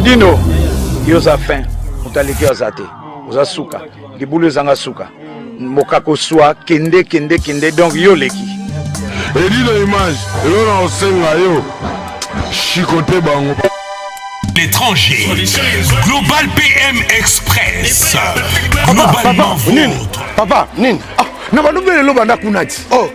Dino, yoza fin, mutaliki azate, oza suka, libulu zanga suka, mokako swa, kende, donc yo leki. Et dis l'image, et là on sait yo, chicoté bango. L'étranger, Global PM Express, globalement vôtre. Papa, Nin, na balobele lo banda kunati. Oh,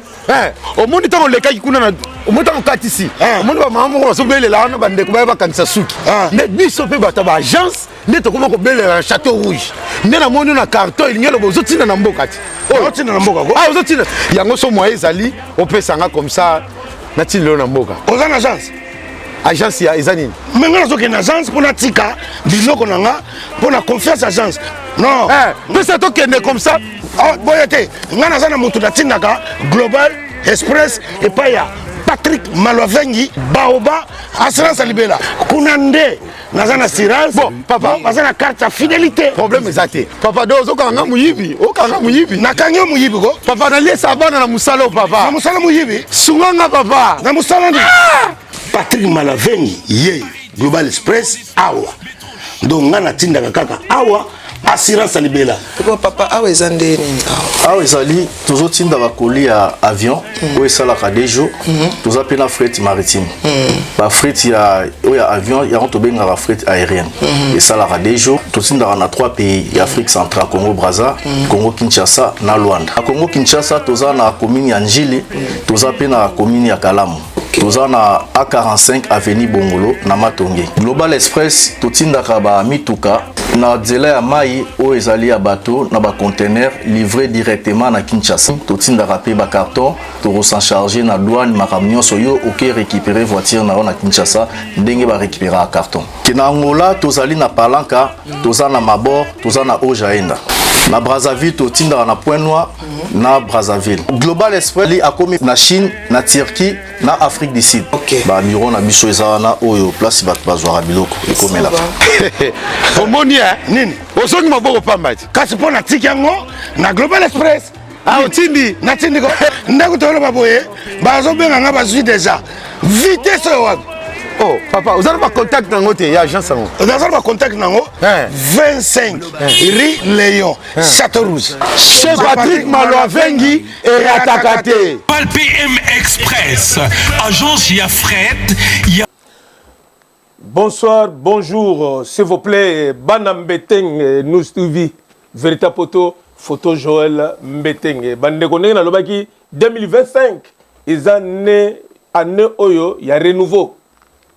au monde tant le kaki kuna na au monde tant katisi. Au monde ba maman ko sobele la na bande ko ba kanisa suki. Ne biso pe bata ba agence, ne to ko bele na Château Rouge. Ne na moni na carton il ngelo bozo tina na mbokati. Oh, tina na mboka ko. Ah, bozo tina. Yango so moye ezali, on peut sanga comme ça na tina na mboka. Oza na agence. Agence ya ezanini. Menga nazo ke na agence pour na tika, biloko nanga pour na confiance agence. Non. Mais ça to kende comme ça. Ah, boyete, nga naza na mutu na tindaka Global Express et paya Patrick Malovengi Baoba assurance libela. Kunande naza na assurance. Bon, papa, naza na carte de fidélité. Problème ezate. Papa dozo kanga muyibi, o kanga muyibi. Na kanyo muyibi ko. Papa na lesa bana na musalo papa. Na musalo muyibi. Sunganga papa. Na musalo ni. Patrick Malovengi ye Global Express awa. Donc nga na tindaka kaka awa. Assurance libela. Pourquoi papa awa ezande nini awa ezali toujours tinda bakoli ya avion oyo esalaka des jours toza pe na fret maritime ba fret ya avion yango tobengaka fret aérienne esalaka des jours totindaka na 3 pays ya Afrique centrale, Congo Brazza, Congo Kinshasa na Luanda. Na Congo Kinshasa toza na commune ya Njili, toza pe na commune ya Kalamu. Toza na A45 avenue Bongolo na Matonge. Global Express totindaka ba mituka na nzela ya mai oyo ezali ya bateau na ba conteneur livré directement na Kinshasa. Totindaka pe ba carton to recharger na douane makambo nyonso yo oke récupérer voiture na Kinshasa ndenge ba récupérer carton. Kina Angola tozali na Palanka, toza na Mabor, toza na Ojaenda. Na Brazzaville totindaka na Point Noir na Brazzaville. Global Express li akomi na Chine, na Turquie, na Afrique du Sud. Ba miro na biso ezana oyo place bato bazwaka biloko ekomela. Omoni nini? Osongi maboko pambati. Kasi pona tikango na Global Express. Ah otindi, na tindi ko. Ndako tolo baboye, bazo benga nga bazwi déjà. Vitesse wapi? Oh, papa, vous avez pas contact dans votre agence? Vous avez pas contact dans 25 Rue Léon, Château Rouge. Chez Patrick Malovengi et Atakate. Global PM Express, agence Yafret. Bonsoir, bonjour, s'il vous plaît, Banam Mbeteng, nous suivi, véritable photo Joël Mbeteng. Bandekone na lobaki 2025, ils année Oyo, il y a renouveau.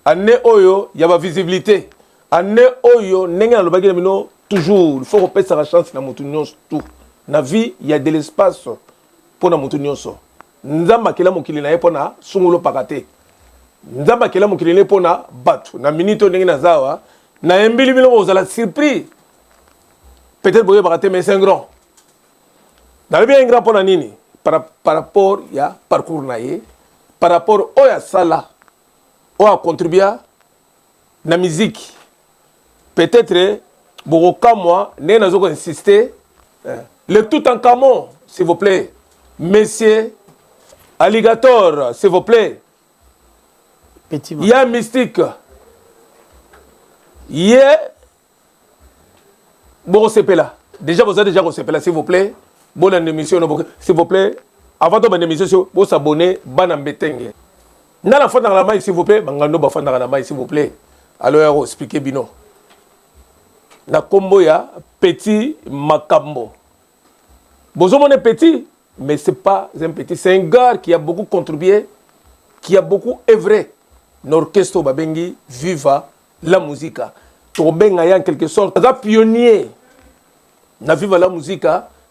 Année Oyo, il y a ma visibilité. Année Oyo, n'enga lobaki na mino toujours, il faut repérer sa chance na mutunyo tout. Na vie, il y a de l'espace pour na mutunyo so. Nzamba kila mukili na epona sungulo pakate. Nzamba kila mukili na epona batu. Na minito n'enga na zawa, na embili bilo vous allez surpris. Peut-être boye pakate mais c'est un grand. Dans bien un grand pour na nini par rapport ya parcours na ye, par rapport au ya sala. On a contribué à la musique. Peut-être, beaucoup moi, nous avons insisté. Le tout en camon, s'il vous plaît. Messieurs, alligator, s'il vous plaît. Il y a mystique. Il y a. Bon, c'est là. Déjà, vous avez déjà là, s'il vous plaît. Bonne émission, s'il vous plaît. Avant de bonne émission, vous abonnez, Banam Beteng. Dans la fin de la maille, s'il vous plaît, Bangando Bafan dans la maille, s'il vous plaît. Alors, expliquez Bino. Na combo ya petit Makambo. Bonjour, on est petit, mais ce n'est pas un petit. C'est un gars qui a beaucoup contribué, qui a beaucoup œuvré. L'orchestre Babengi, viva la musique. Tobenga en quelque sorte, un pionnier. Na viva la musique,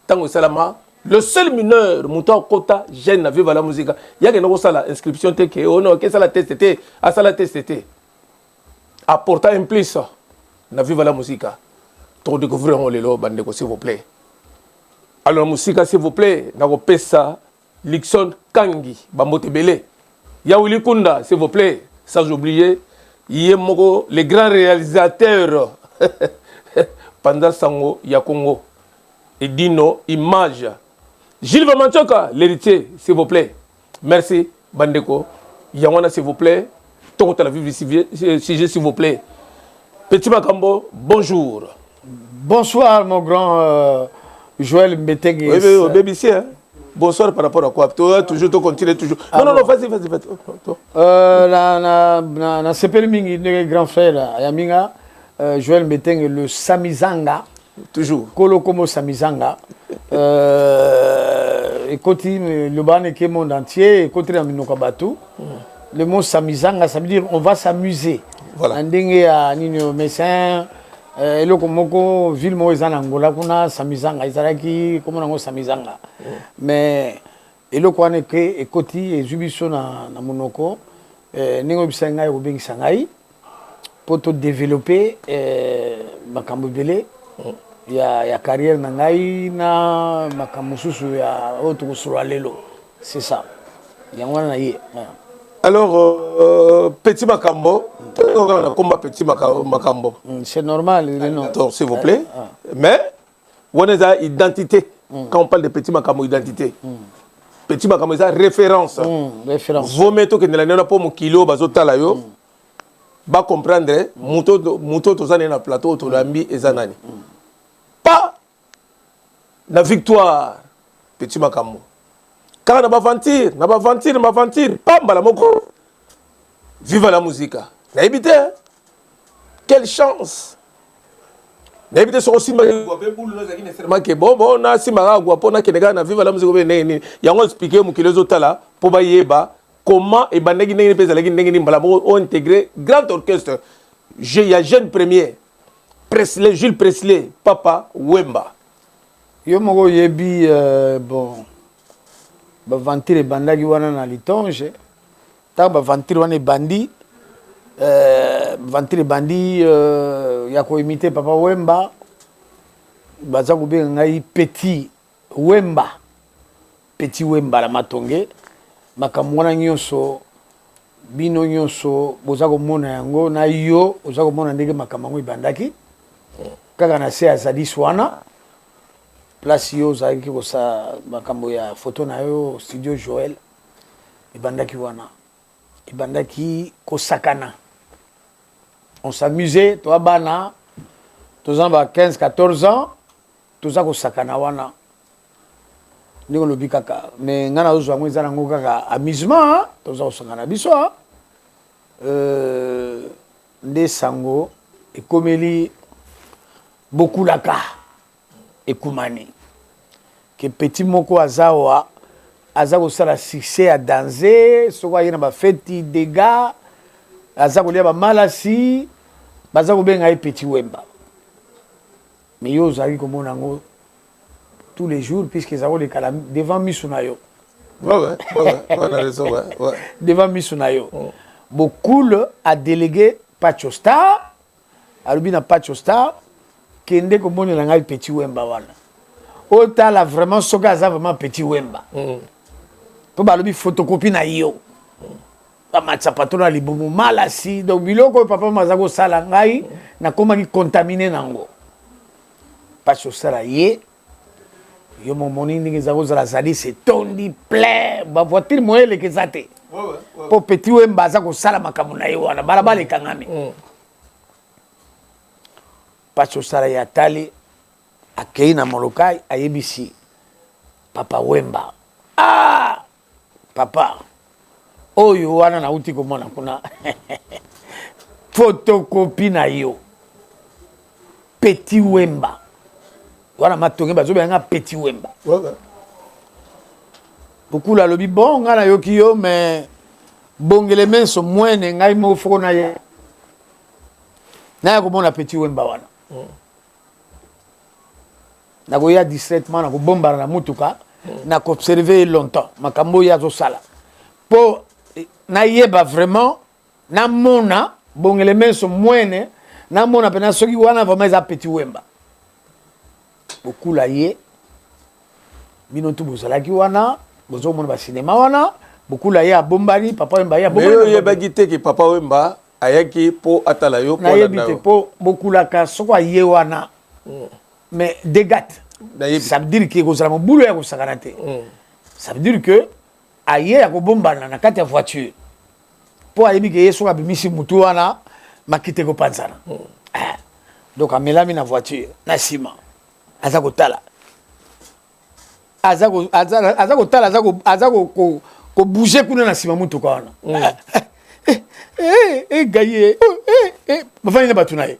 Tango Salama. Le seul mineur, Mouton Kota, jeune, na viva la musique. Il y a une inscription, oh non, qu'est-ce que la test à ça la test apportant un plus, na viva la musique. Pour découvrir les lots, s'il vous plaît. Alors, musique, s'il vous plaît, na pesa, Lixon Kangi, Bambote Bele. Yaouli Kunda, s'il vous plaît, sans oublier, Yemoko, les grands réalisateurs, Panda Sango, Yakongo, et Dino, Image. Gilles Vamanchoka, l'héritier, s'il vous plaît. Merci, Bandeko. Yawana, s'il vous plaît. Tokota la vie, sujet, s'il vous plaît. Petit Makambo, bonjour. Bonsoir, mon grand Joël Mbeteng. Oui, baby, hein? Bonsoir par rapport à quoi? Toi, toujours, tu continues toujours. Non, vas-y. Na CPL Mingi, grand frère, Yaminga, Joël Mbeteng, le Samizanga. Toujours. Kolo Komo Samizanga. Écoutez, le ban est le monde entier, écoutez, le mot Samizanga, ça veut dire on va s'amuser. Voilà. Andenge à Nino Messin, eloko moko ville mo ezana Angola kuna Samizanga izalaki comment nango Samizanga. Mais eloko ane ke ekoti ezubiso na monoko ningo bisanga yo bengisa ngai pour te développer makambo belé ya carrière na ngai na makambo susu ya oto sura lelo. C'est ça. Yango na ye. Alors, Petit Makambo, combat Petit Makambo. C'est normal, non. S'il vous plaît. Mais, on a une identité. Quand on parle de Petit Makambo, identité. Petit Makambo, c'est référence. Référence. Vous mettez que nous n'avons pas mon kilo, bazotalayo. Ba comprendre, muto tozane na plateau, tolambi et zanani. Pas la victoire, Petit Makambo. Car on va aventure, pas mal moko. Vive la musique. N'a évité. Quelle chance. N'a évité sur aussi que bon na simara guapo na kenega na vive la musique ni yango expliquer mu kilezo tala po ba yeba comment et banegi ngi pesa legi ngi mbala mo intégrer grand orchestre. Il y a jeune premier Presley Jules Presley Papa Wemba. Yo moko yebi bon Bavantire bandaki wana na litonge ta bavantire wana bandi bavantire bandi ya ko imiter Papa Wemba baza ko benga ngai Petit Wemba la matonge makambo wana nyonso bino nyonso boza ko mona yango na yo boza ko mona ndenge makambo ngo ibandaki kaka na se azali swana place yo zaki ko sa makambo ya photo na yo studio Joël ibandaki wana ibandaki ko sakana on s'amusait toi bana tous ans 15 14 ans tout ça ko sakana wana ndiko lobi kaka mais ngana ozo ngo ezana ngo kaka amusement tout ça ko sakana biso nde sango ekomeli beaucoup laka ekumani que Petit moko azawa azako sala succès à danser soko yena ba feti dégâts azako lia ba malasi bazako benga Petit Wemba mais yo zaki komona ngo tous les jours puisque zako le kala devant misunayo ouais on a raison ouais devant misunayo beaucoup a délégué Pacho Star alubina Pacho Star kende komoni la ngai Petit Wemba wana ota la vraiment soka za vraiment Petit Wemba to balobi photocopie na yo ba matsa patona libumu malasi donc biloko papa mazako sala ngai na koma ki contaminer nango Pacho sala ye yo momoni ndingi zako zala zali c'est tondi plein ba voiture moyele ke zate po Petit Wemba za ko sala makambo na yo wana balabala kangami Pacho sala ya tali akei na molokai ayebisi Papa Wemba papa oyo wana na uti komona kuna photocopie na yo Petit Wemba wana matonge bazobe nga Petit Wemba beaucoup la lobi bon ngana yoki yo mais bongele menso mwene ngai mo foko na ye na komona Petit Wemba wana na goya distraitement na ko bombara na mutuka na ko observer longtemps makambo ya zo sala po na yeba vraiment na mona bongele menso mwene na mona pena soki wana vraiment za Petit Wemba beaucoup la ye bino tu bozalaki wana bozo mona ba cinéma wana beaucoup la ye a bombari Papa Wemba ya bombari mais ye bagité que Papa Wemba ayaki po atala yo na yebite po beaucoup la ka soko ye wana mais des gâtes ça veut dire que vous avez boulot ya ko sakanate ça veut dire que aye ya ko bombana na kati ya voiture po ayebi ke yeso ka bimisi mutu wana makite ko panzana Donc amelami na voiture na sima aza kotala aza kotala aza ko bouger kuna na sima mutuka wana gaye bafani na batu na ye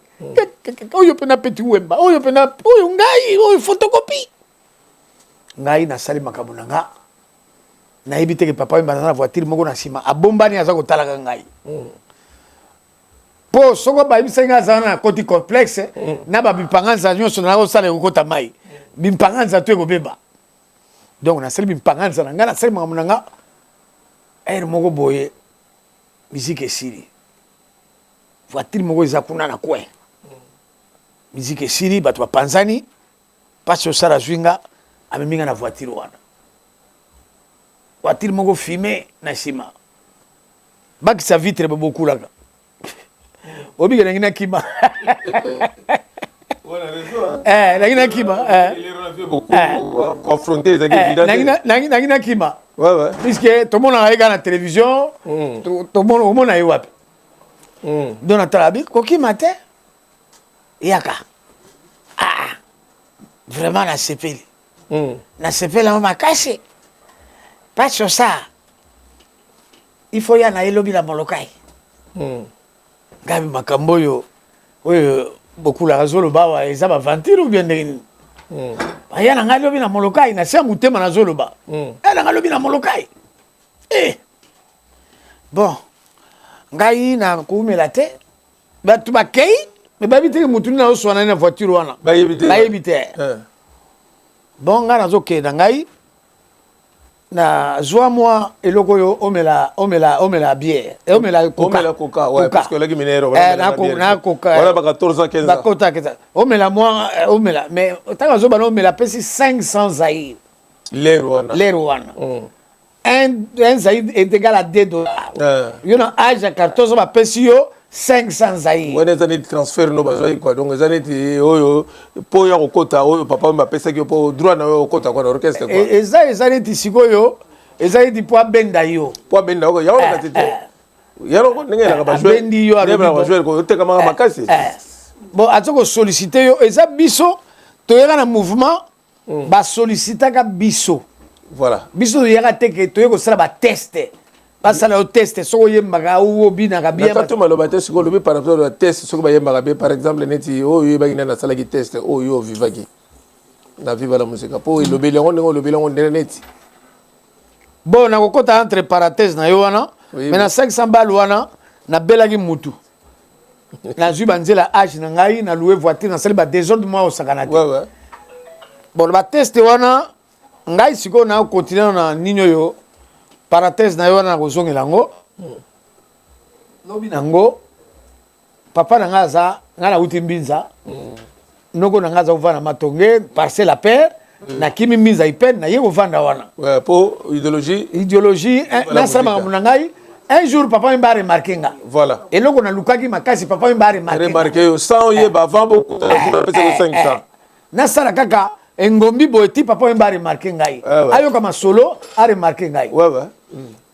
oyo pena petit wemba oyo pena oyo ngai oyo photocopie ngai nasali makambo na nga nayebi te ke papa wemba na voiture moko na sima abombani aza kotalaka ngai po soko bayebisa nga aza na koti complexe na bampipanganza nyonso na osala ekokota mai bimpanganza to ekobeba donc nasali bimpanganza na nga nasali makambo na nga ere moko boye musique esili voiture moko eza kuna na coin musique esili bato bapanzani pasi osala zwi nga amemi nga na voiture wana voiture moko fume na nsima bakisa vitre babokulaka obike nangi na kima nangi na kima nangi na kima puisque tomonaka ye kaka na télévision omona ye wapi don natala bi kokima te yaka vraiment nasepeli nasepelamo makasi paso sa il faut ya na ye lobi na molokai ngabi makambo oyo bokulaka zoloba awa eza baventure ou bien ndenge nini aya na ngai lobi na molokai na sia motema nazoloba na ngai lobi na molokai bon ngai na koumela te bato bakei me bayebi teke motu nini azoswana na voiture wana bayebi te bon ngai nazokenda ngai na zwa mwa eloko oyo omela bière omela coca ouais parce que lagi minero na coca voilà ba 14 ans 15 ans bakota keza omela mwa omela mais tanga zo bana omela pesi 500 zaïr lero wana un zaïr est égal à $2 yo na âge à 14 ans ba pesi yo 500 zaïr ouais les années de transfert no bazoi quoi donc les années oyo po ya kokota oyo papa m'a pesa ki po droit na yo kokota quoi orchestre quoi ezali tisikoyo ezali di po benda yo ya ona tete ya ro ndenge na ba jouer bendi yo na ba jouer ko te kama makasi bon atoko solliciter yo eza biso to yaka na mouvement ba solliciter ka biso voilà biso yaka teke to yeko sala ba test basala o test soko yembaka ou binaka bien quand tu maloba test ko lobi par rapport au test soko ba yembaka bien par exemple neti oyo ba ngina na sala ki test oyo vivaki na viva la musique po lobi lengo neti bon na kokota entre parenthèses na yo wana mais na 500 balles wana na belaki mutu na zwi banzela âge na ngai na louer voiture na sali ba désordre moi au sakana te bon ba test wana ngai siko na continuer na ninyo yo parenthèse na yo wana na kozongela ngo lobi nango papa na nga aza nga na uti mbinza noko na nga aza kovanda matonge parcelle à père na kimi mbinza ipene na ye kovanda wana po idéologie nasala makambo na ngai un jour papa mba remarqué nga voilà eloko na lukaki makasi papa mba remarqué yo sans ye ba avant beaucoup pesa 500 nasala kaka engombi boeti papa mba remarqué ngai ayoka masolo a remarqué ngai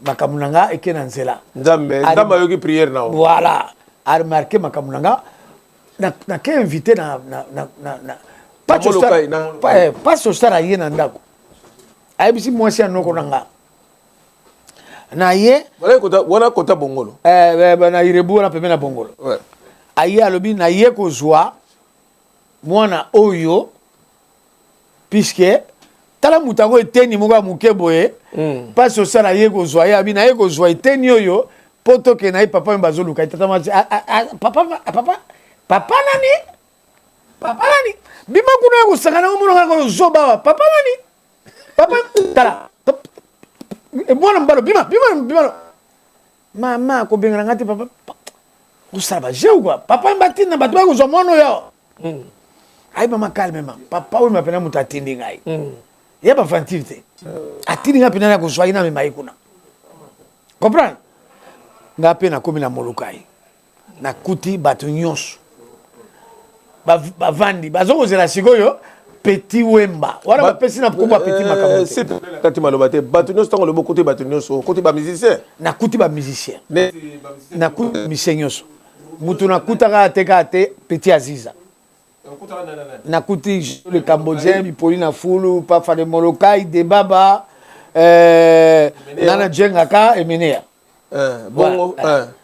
makambo na nga eke na nzela nzambe yoki prière na voilà a remarqué makambo na nga na ke invité na pas sosala ye na ndako ayebisi mwasi ya noko na nga na ye wana kota bongolo na irebu wana pembe na bongolo aye alobi na ye kozwa mwana oyo puisque tala moto yango eteni moko ya moke boye mpasi osala ye kozwa ye abi na ye kozwa eteni oyo mpo toke na ye papa oyo bazoluka etatamati papa nani bima kuna ya kosangana omonaka kozobawa papa nani papa tala mwana mbalo bima mama kobengana nga te papa kosala bajeu kua papa mbatinda bato bakozwa mwana oyo ayi mama calme ma papa oyo mapena moto atindi ngai ye bafantive te atindi ngai pena na kozwa ye na mema ye kuna comprendre nga mpe nakomi na molukai nakuti bato nyonso bavandi bazokozela sikoyo petit wemba wana bapesi na komba petit makambo te kati maloba te bato nyonso ntango lobo kote bato nyonso kote bamusicien nakuti bamusicien nakuti musicien nyonso mutu nakutaka ateka ate Petit Aziza nakuti le Cambodgien Bipoli na fulu pa fale Molokai de baba nana jengaka emenea bongo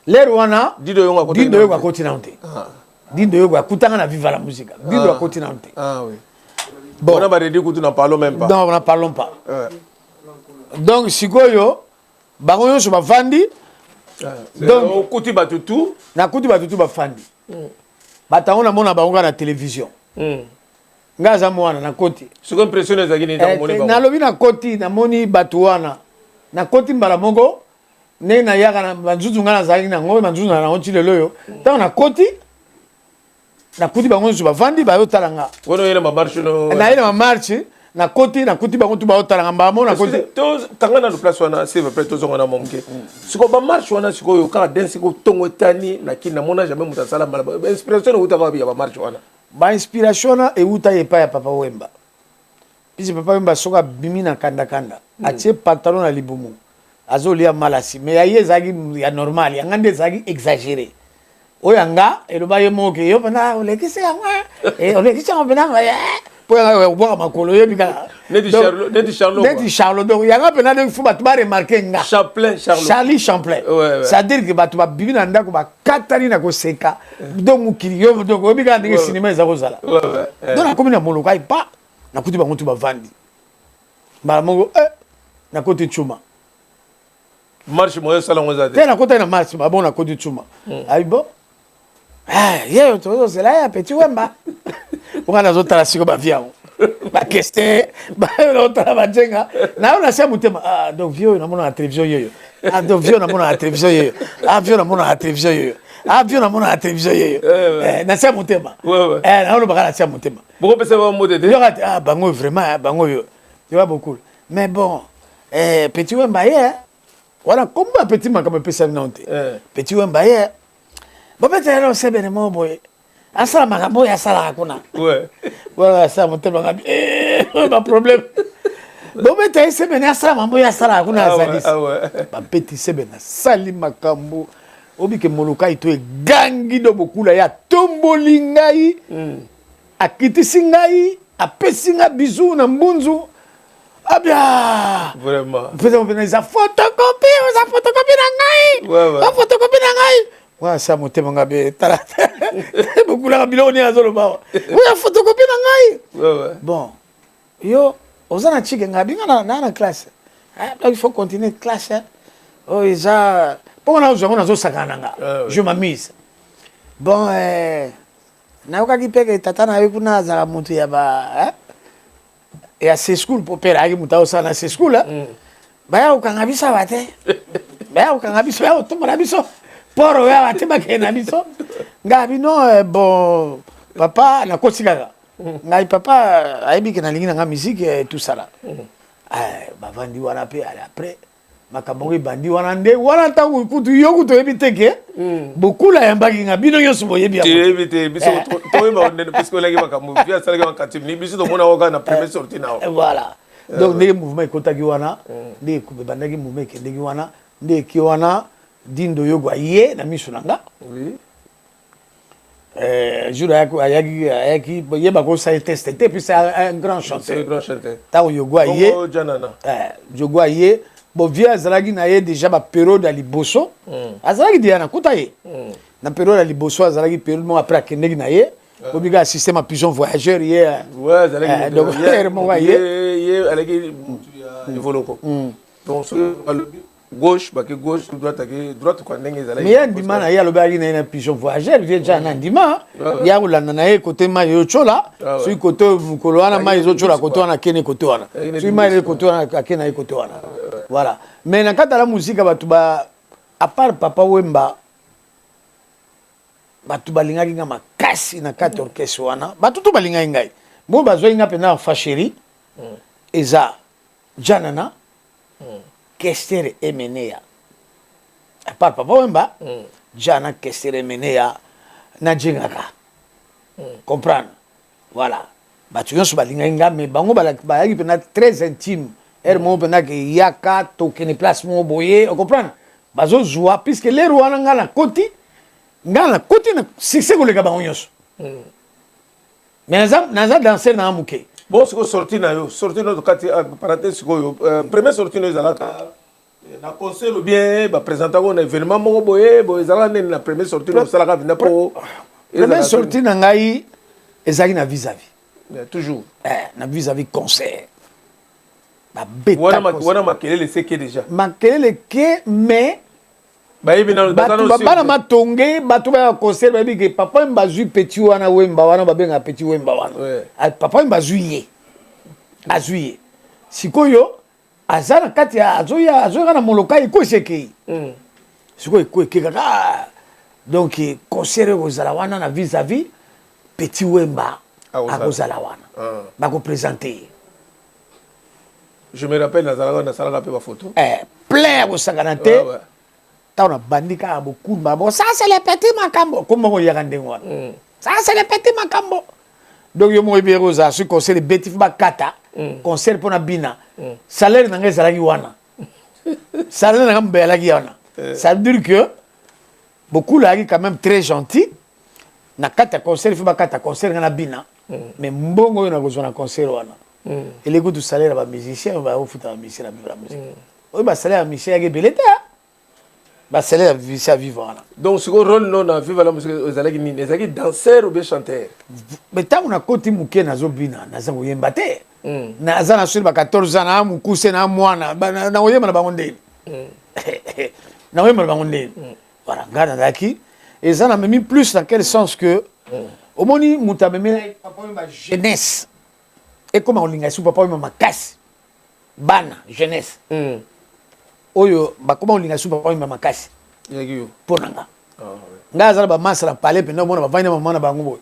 lero wana dido yonga continente dido yonga kutanga na viva la musique dido continente ah oui bon on a pas dit que tu n'en parlons même pas non on n'en parlons pas donc sikoyo bango nyonso bafandi donc kuti batutu na kuti batutu bafandi batango namona bango na télévision nga za mwana na koti siko impressionné za gini ta moni bango nalobi na koti namoni batu wana na koti mbala moko ne na yaka na banzuzu nga na zali na ngo banzuzu na onti lelo yo tango na koti bango nyonso bafandi bayo talanga wono yele ma marche no na yele ma marche na koti bango tu bayo talanga mbamo na koti to tanga na place wana c'est vrai to zonga na momke siko ba marche wana siko yo ka dance ko tongo tani na kina mona jamais mutasala mbala inspiration utaka bi ba marche wana ba inspiration e uta yepa ya Papa Wemba pisi Papa Wemba soka bimi na kanda atie pantalon na libumu azolia malasi mais aye zagi ya normal ya ngande zagi exagéré oyanga eloba ye moke yo bana olekise yanga olekise ngobena po yanga wa makolo ye bika neti Charles donc yanga pena de fu batu ba remarquer nga Charlie Champlain ça dire que batu ba bibi na ndako ba katani na ko seka donc mukili yo donc obika ndenge cinéma ezako zala donc na komina molokai pa na kuti bango tu ba vandi ba mongo na côté chuma marche moyo sala ngoza te na kota na marche ba bon na côté chuma ai bon yeyo to c'est là ya Petit Wemba on a zotala siko ba viao ba keste ba zotala ba jenga na ona sia mutema donc vieux na mona na télévision yeyo donc vieux na mona na télévision yeyo vieux na mona na télévision yeyo vieux na mona na télévision yeyo na sia mutema na ona ba na sia mutema beaucoup pesa ba mode de yo bango vraiment bango yo tu vois beaucoup mais bon Petit Wemba voilà comment Petit makama pesa nonte Petit Wemba bopete no sebene mo boy asala makambo ya sala hakuna voilà ça mon tellement pas problème bopete sebene asala mambo ya sala hakuna azalisi ba petit sebene sali makambo obike molokai to gangi do bokula ya tomboli ngai akitisi ngai apesinga bizu na mbunzu abia vraiment peut-être za photocopie na ngai photocopie na ngai wa sa motema ngabe tala bokula biloni azolo ba wa photocopie na ngai bon yo ozana chike ngabi na classe il faut continuer classe oh isa pour na zo sakana nga je m'amuse bon na ukaki peke tata na kuna za mutu ya ba ya se school popera aki mutao sana se school baya ukangabisa bate baya ukangabisa ya otomora biso poro ya bate bakena biso ngabi no bon papa na kosikaka ngai papa aibi kana lingi na musique et tout ça là bavandi wana pe après makabongo bandi wana nde wana tangu kutu yoku to ebiteke bokula yambaki nga bino yoso boyebi ya ebite biso to yeba onde parce que lagi makambo via sala ga makatimi ni biso to mona oga na première sortie na voilà donc les mouvements kotaki wana nde kube bandaki mouvement kendeki wana nde ki wana dindo yogwa ye na miso nanga oui jour ayaki yeba ko sa test et puis c'est un grand chanteur ta yogwa ye yogwa ye bon via azalaki na ye déjà ba période ya liboso azalaki dia na kuta ye na période ya liboso azalaki période mo après akendeki na ye obika système à pigeon voyageur ye azalaki donc ye alaki evoloko donc gauche baki gauche droite kwa ndenge ezalaki mais ndima na ye alobaki na ye na pigeon voyageur vie déjà na ndima ya kolanda na ye côté mai yochola soki côté mukolo wana mai ezochola côté wana kene côté wana soki mai côté wana akene ye côté wana voilà mais na kata la musique batu ba à part Papa Wemba batu balingaki nga makasi na kati orchestre wana batu to balingaki ngai mo bazoi nga pena fasheri eza janana Kester Emenea à part Papa Wemba jana Kester Emenea na jengaka comprendre voilà batu nyonso balingaki nga mais bango balaki pena très intime mo pena ke yaka to kene place mo boye on comprend bazo joie puisque les wana nga na koti ngana koti na succès ko le ka bango nyonso mais naza danser na amuke bon siko sorti na yo sorti no kati parenthèse siko yo première sortie no ezalaka na concert ou bien ba présenter ko na événement moko boye ezalaka nini na première sortie no salaka vina po première sortie na ngai ezaki na vis-à-vis toujours na vis-à-vis concert wana makelele seke déjà makelele ke mais bana matonge bato baya concert bayebi ke papa mbazwi petit wana wemba wana babenga petit wemba wana papa mbazwi ye azwi ye sikoyo aza na kati ya azoyaka na moloka ekosekei sikoyo ekoekekaka donc concert ekozala wana na vis-à-vis petit wemba akozala wana bakopresente ye je me rappelle nasalaka mpe bafoto plein akosakana te ntango na bandi kaka bokumba bo ça c'est le petit makambo komba koyaka ndenge wana ça c'est le petit makambo donc yo moko ebi ekozala soki concert ebeti fo bakata concert mpona bina salaire na ngai ezalaki wana salaire na ngai mobe alaki wana ça veut dire que beaucoup alaki quand même très gentil na kati ya concert fo bakata concert ngai na bina mais mbongo oyo nakozwa na concert wana eleki tu salaire ya bamusicien baofuta bamusicien na vivre la musique oyo basalaire ya musicien yaki ebele te basalaire ya musicien ya vivre wana donc siko rôle no na vivre la musique ezalaki nini ezalaki danseur ou bien chanteur mais ntango nakoti moke nazobina naza koyemba te naza na soli ba 14 ans na mokuse na mwana nakoyemba na bango ndeni nakoyemba na bango ndeni voilà ngai nazalaki eza na memi plus dans quel sens que omoni moto amemeli papa oyemba jeunesse ekoma kolinga esu papa oyemba makasi bana jeunesse oyo bakoma kolinga esu papa oyemba makasi mpo na nga ngai aza na bamasa na pale mpena omona bavandi na mama na bango boye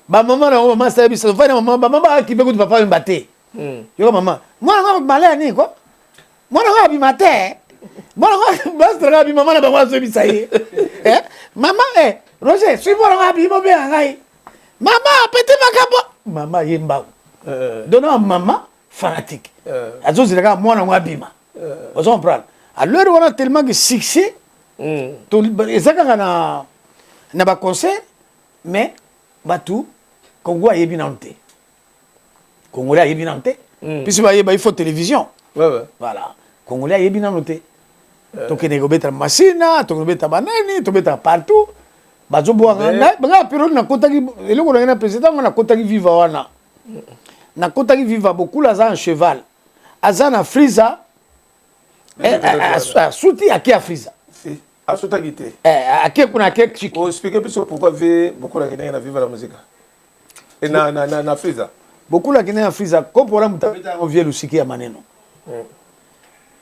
bamama na bango bamasa ya biso bavandi na mama bamama bakipe kutu papa oyemba te yoka mama mwana nga babima le nini ko mwana nga babima te mwana nga basitaka babima na bango azoyebisa ye mama roger sui mwana nga babima obenga ngai mama pete makambo mama yembango dona mama fanatique azozelaka mwana ngo abima ozo comprendre alors wana tellement que succès ezakaka na baconcert mais bato kongo ayebi nano te congolais ayebi nano te puisque bayeba il faut télévision voilà congolais ayebi nano te tokende kobeta masina tokende kobeta banani tobeta partout bazobwanga nga période nakotaki eloko nange na président nga nakotaki viva wana nakotaki viva bokulu aza en cheval aza na friza asuti ake ya friza asutaki te ake kuna ake chiki expliquer biso pourquoi ve bokulu akendenge na viva la musique et na friza bokulu akendenge na friza kope wana moto abeta yango vie lusiki ya maneno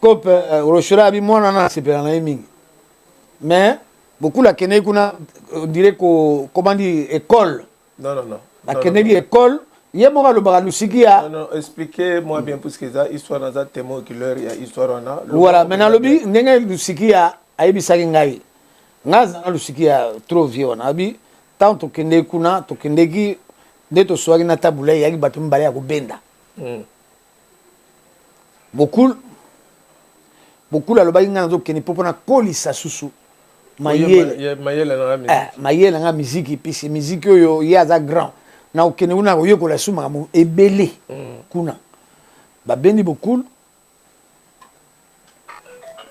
kope rochera abi mwana na asepela na ye mingi mais bokulu akendeki kuna on dirait comment dire école non bakendeki école ye moko alobaka lusiki ya expliquez-moi bien puisque eza histoire naza témoin oculaire ya histoire wana voilà mais nalobi ndenge lusiki ya ayebisaki ngai aza na lusiki ya trop vieux wana abi ntango tokendeki kuna tokendeki nde toswaki na tabula eyaki bato mibale ya kobenda bokulu alobaki ngai nazokende mpo mpona kolisa susu mayele nanga miziki pisi miziki oyo ye aza grand na okende kuna koyekola su makambo ebele kuna babendi bokulu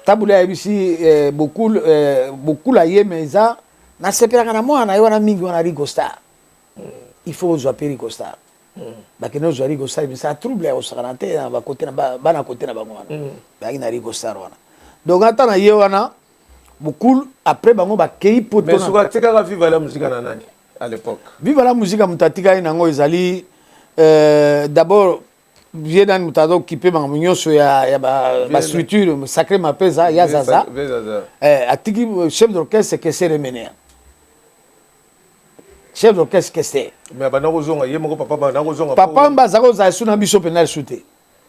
tabula ayebisi bokulu ayeme eza nasepelaka na mwana na ye wana mingi wana Rico Star il faut ozwa mpe Rico Star bakende ozwa Rico Star ebisa trouble ya kosakana te bana kote na bango wana bayaki na Rico Star wana donc ata na ye wana bokulu après bango bakei pototikaka viva la musique na nani à l'époque viva la musique moto atikali nango ezali d'abord vie nani moto azokipe bango nyonso ya bastructure sacré mapeza ya zaza atiki chef d'orchestre Kesere Menea chef d'orchestre Kesere mais bana kozonga ye moko papa mbaza kozala esu na biso pena esu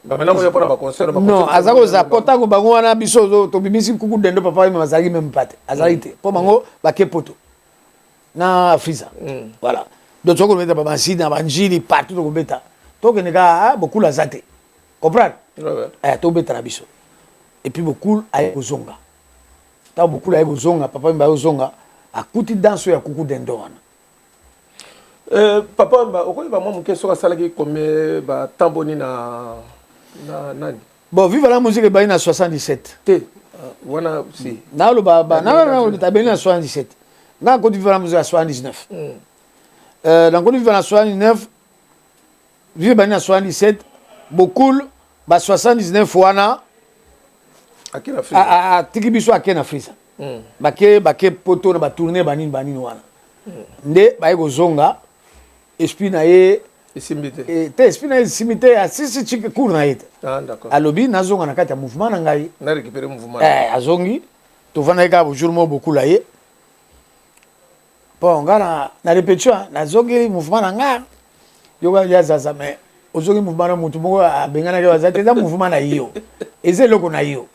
non aza kozala po ntango bango wana biso tobimisi kuku dendo papa yeme bazalaki meme pate azalaki te mpo bango bake poto na friza voilà donc tokobeta bamasini na banjili partout tokobeta tokende kaka bokulu aza te comprendre tobeta na biso et puis bokulu aye kozonga ntango bokulu aye kozonga papa yeme aye kozonga akuti danse ya kuku dendo wana. Papa okoyeba mwa moke soki asalaki combien batemps boni na nani? Bon, vive la musique ebani na 77 te wana si naloba tabeli na 77 nga koti vive la musique ya 79 na koti vive na 79 vive ebani na 77 bokul ba 79 wana atiki biso ake na frisa bake poto na batourne banini wana nde baye kozonga esprit na ye te esprit na ye esimbi te asisi chike cour na ye te alobi nazonga na kati ya mouvement na ngai azongi tovanda ye kaka bojour moko bokula ye bon nga na répétition nazongi mouvement na nga yoka yazaza mais ozongi mouvement na motu moko abenganaki baza te eza mouvement na yo eza eloko na yo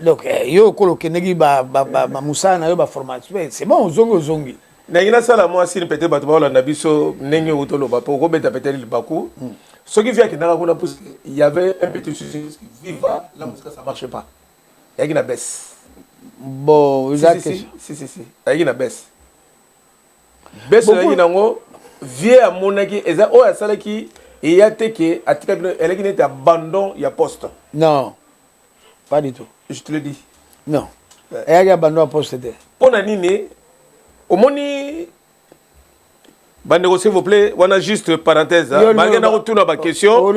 donc yo okolo okendeki bamusala na yo baformation c'est bon ozongi ndenge nasala mwa sini peut-être bato baolanda biso ndenge otoloba mpo okobeta peut-être libaku soki vi akendaka kuna parce il y avait un petit souci viva la musique ça marchait pas yaki na baisse bon si yaki na baisse yaki nango vie amonaki eza oyo asalaki eya te ke atika bino eleki neti abandon ya poste non pas du tout je te le dis non eyaki abandon ya poste te mpona nini omoni bandeko s'il vous plaît wana juste parenthèse malgré na kotuna ba question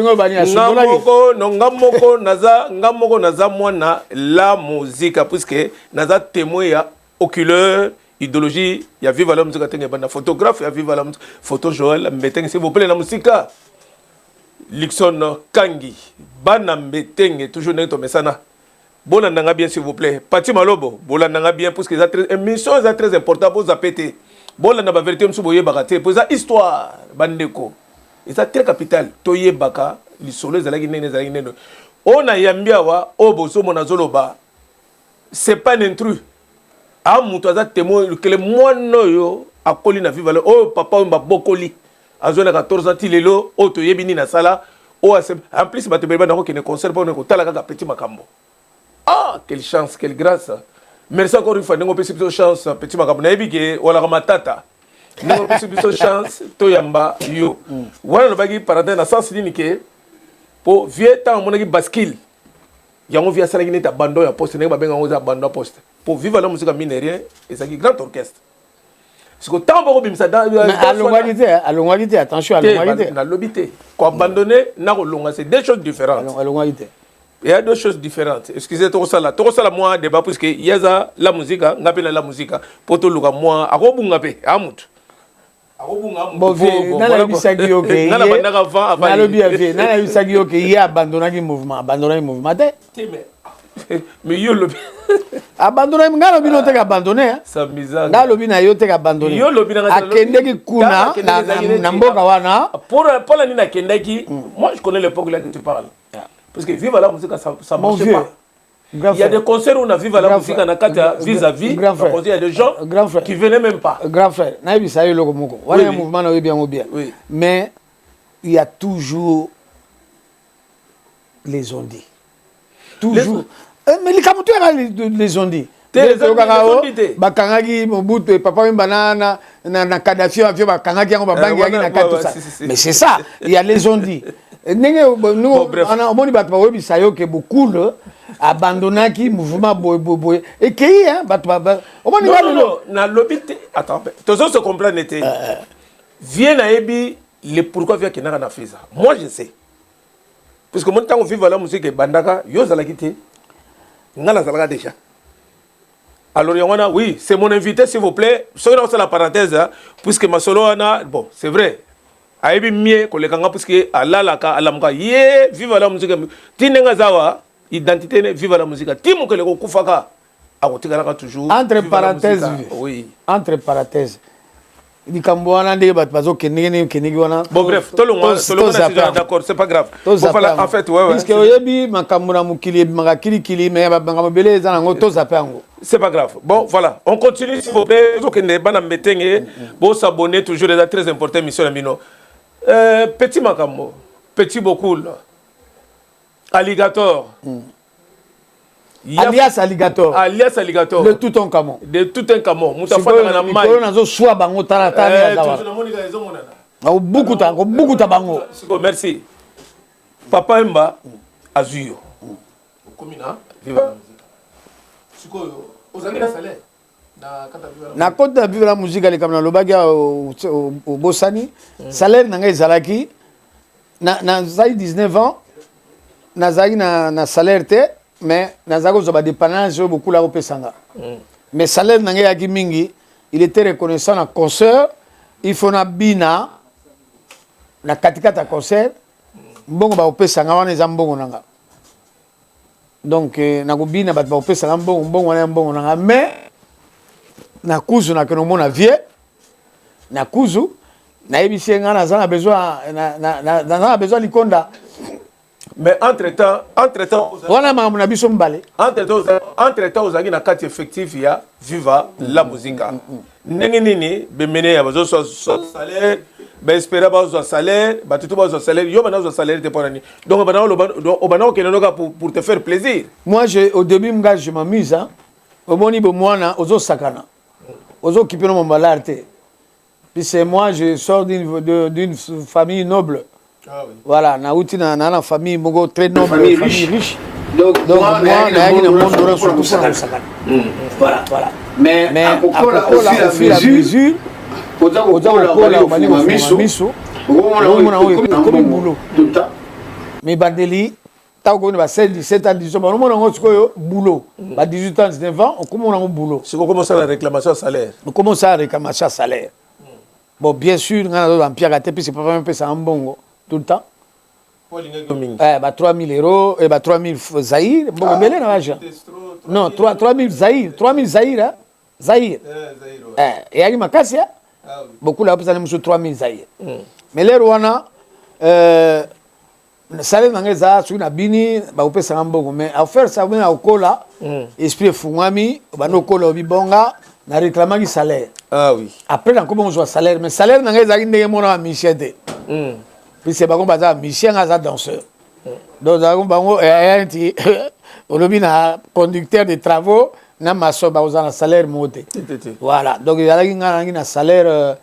nga moko naza mwana la musique puisque naza témoin ya oculaire idéologie ya viva la musique tenge banda photographe ya viva la musique photo Joël Mbetenge s'il vous plaît la musique Lixon Kangi bana Mbetenge toujours neto mesana bolandanga bien s'il vous plaît Pati Malobo bolandanga bien parce que émission est très important pour zapéter bolanda ba vérité msu boye bakate pour ça histoire bandeko et ça très capital toye baka lisolo ezalaki nene ona yambia wa oboso mona zoloba c'est pas un intrus a muto aza témoin que le mono yo akoli na vivale oh papa mba bokoli azona 14 ans tilelo o toyebi ni na sala o en plus ba tebeba na ko kene concert pour ko tala kaka petit makambo. Ah, quelle chance, quelle grâce. Merci encore une fois. Nous avons une chance, petit macabre. Nous avons matata. Nous avons une chance, toyamba, yo. Voilà le bagage par rapport à la sens limité. Pour vieux temps, on a bascule. Il y a un vieux salarié qui est abandonné à poste. Nous avons abandonné à poste. Pour vivre la musique minérale, et c'est un grand orchestre. Parce que tant que vous avez à l'ongalité, attention à l'ongalité. À l'obité. Pour abandonner, c'est deux choses différentes. À l'ongalité. Il y a deux choses différentes. Excusez moi ça moi débat parce que il y a la musique, ngapela la musique pour tout le moi akobungape amut. Bon vieux, nana bisagi OK. Nana bandaka avant avant. Nana bien nana bisagi OK, il a abandonné le mouvement, mais yo lobi abandonné ngalo bino te abandonné sa misère. Ngalo bina yo te abandonné. Yo lobi na akendeki kuna na mboka wana. Pour la nina kendeki, moi je connais l'époque là que tu parles. Parce que vivre la musique, ça ne marche pas. Il y a des concerts où on a vivre la musique en Akata vis-à-vis. Il y a des gens qui ne venaient même pas. Grand frère, il y a un mouvement bien. Mais il y a toujours les ondis. Toujours. Mais les Kamoutou, les ondis. Bakangaki Mobutu papa banana na Kadhafi avion bakangaki yango babangi yangi na kati ça. Mais c'est ça, il y a les ondis. Nous on moni bato bayebisa yo ke beaucoup abandonnaki mouvement boy et qui hein bato non na lobité attends tous se comprendre était vient na ebi le pourquoi vient que na fait ça moi je sais parce que mon temps on vit la musique bandaka yo zala kité ngala zala déjà alors yona oui c'est mon invité s'il vous plaît soki na la parenthèse puisque ma solo ana bon c'est vrai aibi mieux que les kanga parce que alalaka alamuka ye vive la musique tinenga zawa identité ne vive la musique timu que le kufaka akotikala toujours entre parenthèses oui entre parenthèses likambo wana ndenge bato bazokendengi wana bon bref tolonga d'accord c'est pas grave en fait ouais parce que oyebi makambo na mokili ebimaka kilikili mais babanga mobele eza nango tozape yango c'est pas grave bon voilà on continue s'il vous plaît ozokende bana mbetenge bo s'abonner toujours c'est très important émission na bino petit makambo petit beaucoup alligator alias alligator. Alias alligator. De tout un camo. De tout un camo. Moutafana na mai. On a zo soit bango taratani dawa. Beaucoup ta bango. Merci. Papa Mba Azuyo. Komina viva. Sikoyo ozali na salaire. Na côté de vivre la musique ali comme na lobaga au Bosani, salaire na ngai zalaki na zai 19 ans na zai na salaire te mais na zako zo ba dépendance beaucoup la opesanga. Mais salaire na ngai yaki mingi, il était reconnaissant na concert, il faut na bina na katikata concert mbongo ba opesanga wana eza mbongo nanga. Donc na ko bina ba opesanga mbongo wana mbongo nanga mais na kuzu na keno mona vie na kuzu na ebisi ngana za na besoin na besoin likonda mais entre temps wana mamu na biso mbale entre temps ozangi na kati effectif ya viva la muzinga ndenge nini bemene ya bazo so salaire ba espérer bazo salaire ba tutu bazo salaire yo bana bazo salaire te ponani donc bana obana kenenoka pour te faire plaisir. Moi au début mga je m'amuse hein omoni bo mwana ozo sakana ozo occupé mon balarte. Puis c'est moi, je sors d'une famille noble. Ah oui. Voilà, naouti na na famille mogo très noble, famille riche. Donc moi na yaki na monde ora surtout pour la sakana. Voilà. Mais au fur et à mesure oza kola omani ko miso. Comme boulot. Tout le temps. Mais bandeli ta ko ba 16 17 ans 18 ans on mona ngotiko boulot ba 18 ans 19 ans on commence un boulot. C'est comment ça la réclamation à salaire. On commence à réclamation à salaire. Bon bien sûr on a dans Pierre Gaté puis c'est pas même ça en bongo tout le temps. Bah 3000 euros et bah 3000 Zaïre bon belé na argent. Non 3000 Zaïre 3000 Zaïre hein Zaïre. Et ali makasi beaucoup là ça nous 3000 Zaïre. Mais les Rwanda salaire nanga za su na bini ba opesa mbongo mais à faire ça na okola esprit fungami ba no kola obibonga na réclamaki salaire. Ah oui. Après on commence à salaire mais salaire nanga za ndenge mona michete. Puis c'est ba ko baza michien ngaza danseur. Donc za ko bango anti olobi na conducteur de travaux na maso ba uzana salaire moté. Voilà. Donc il y a na salaire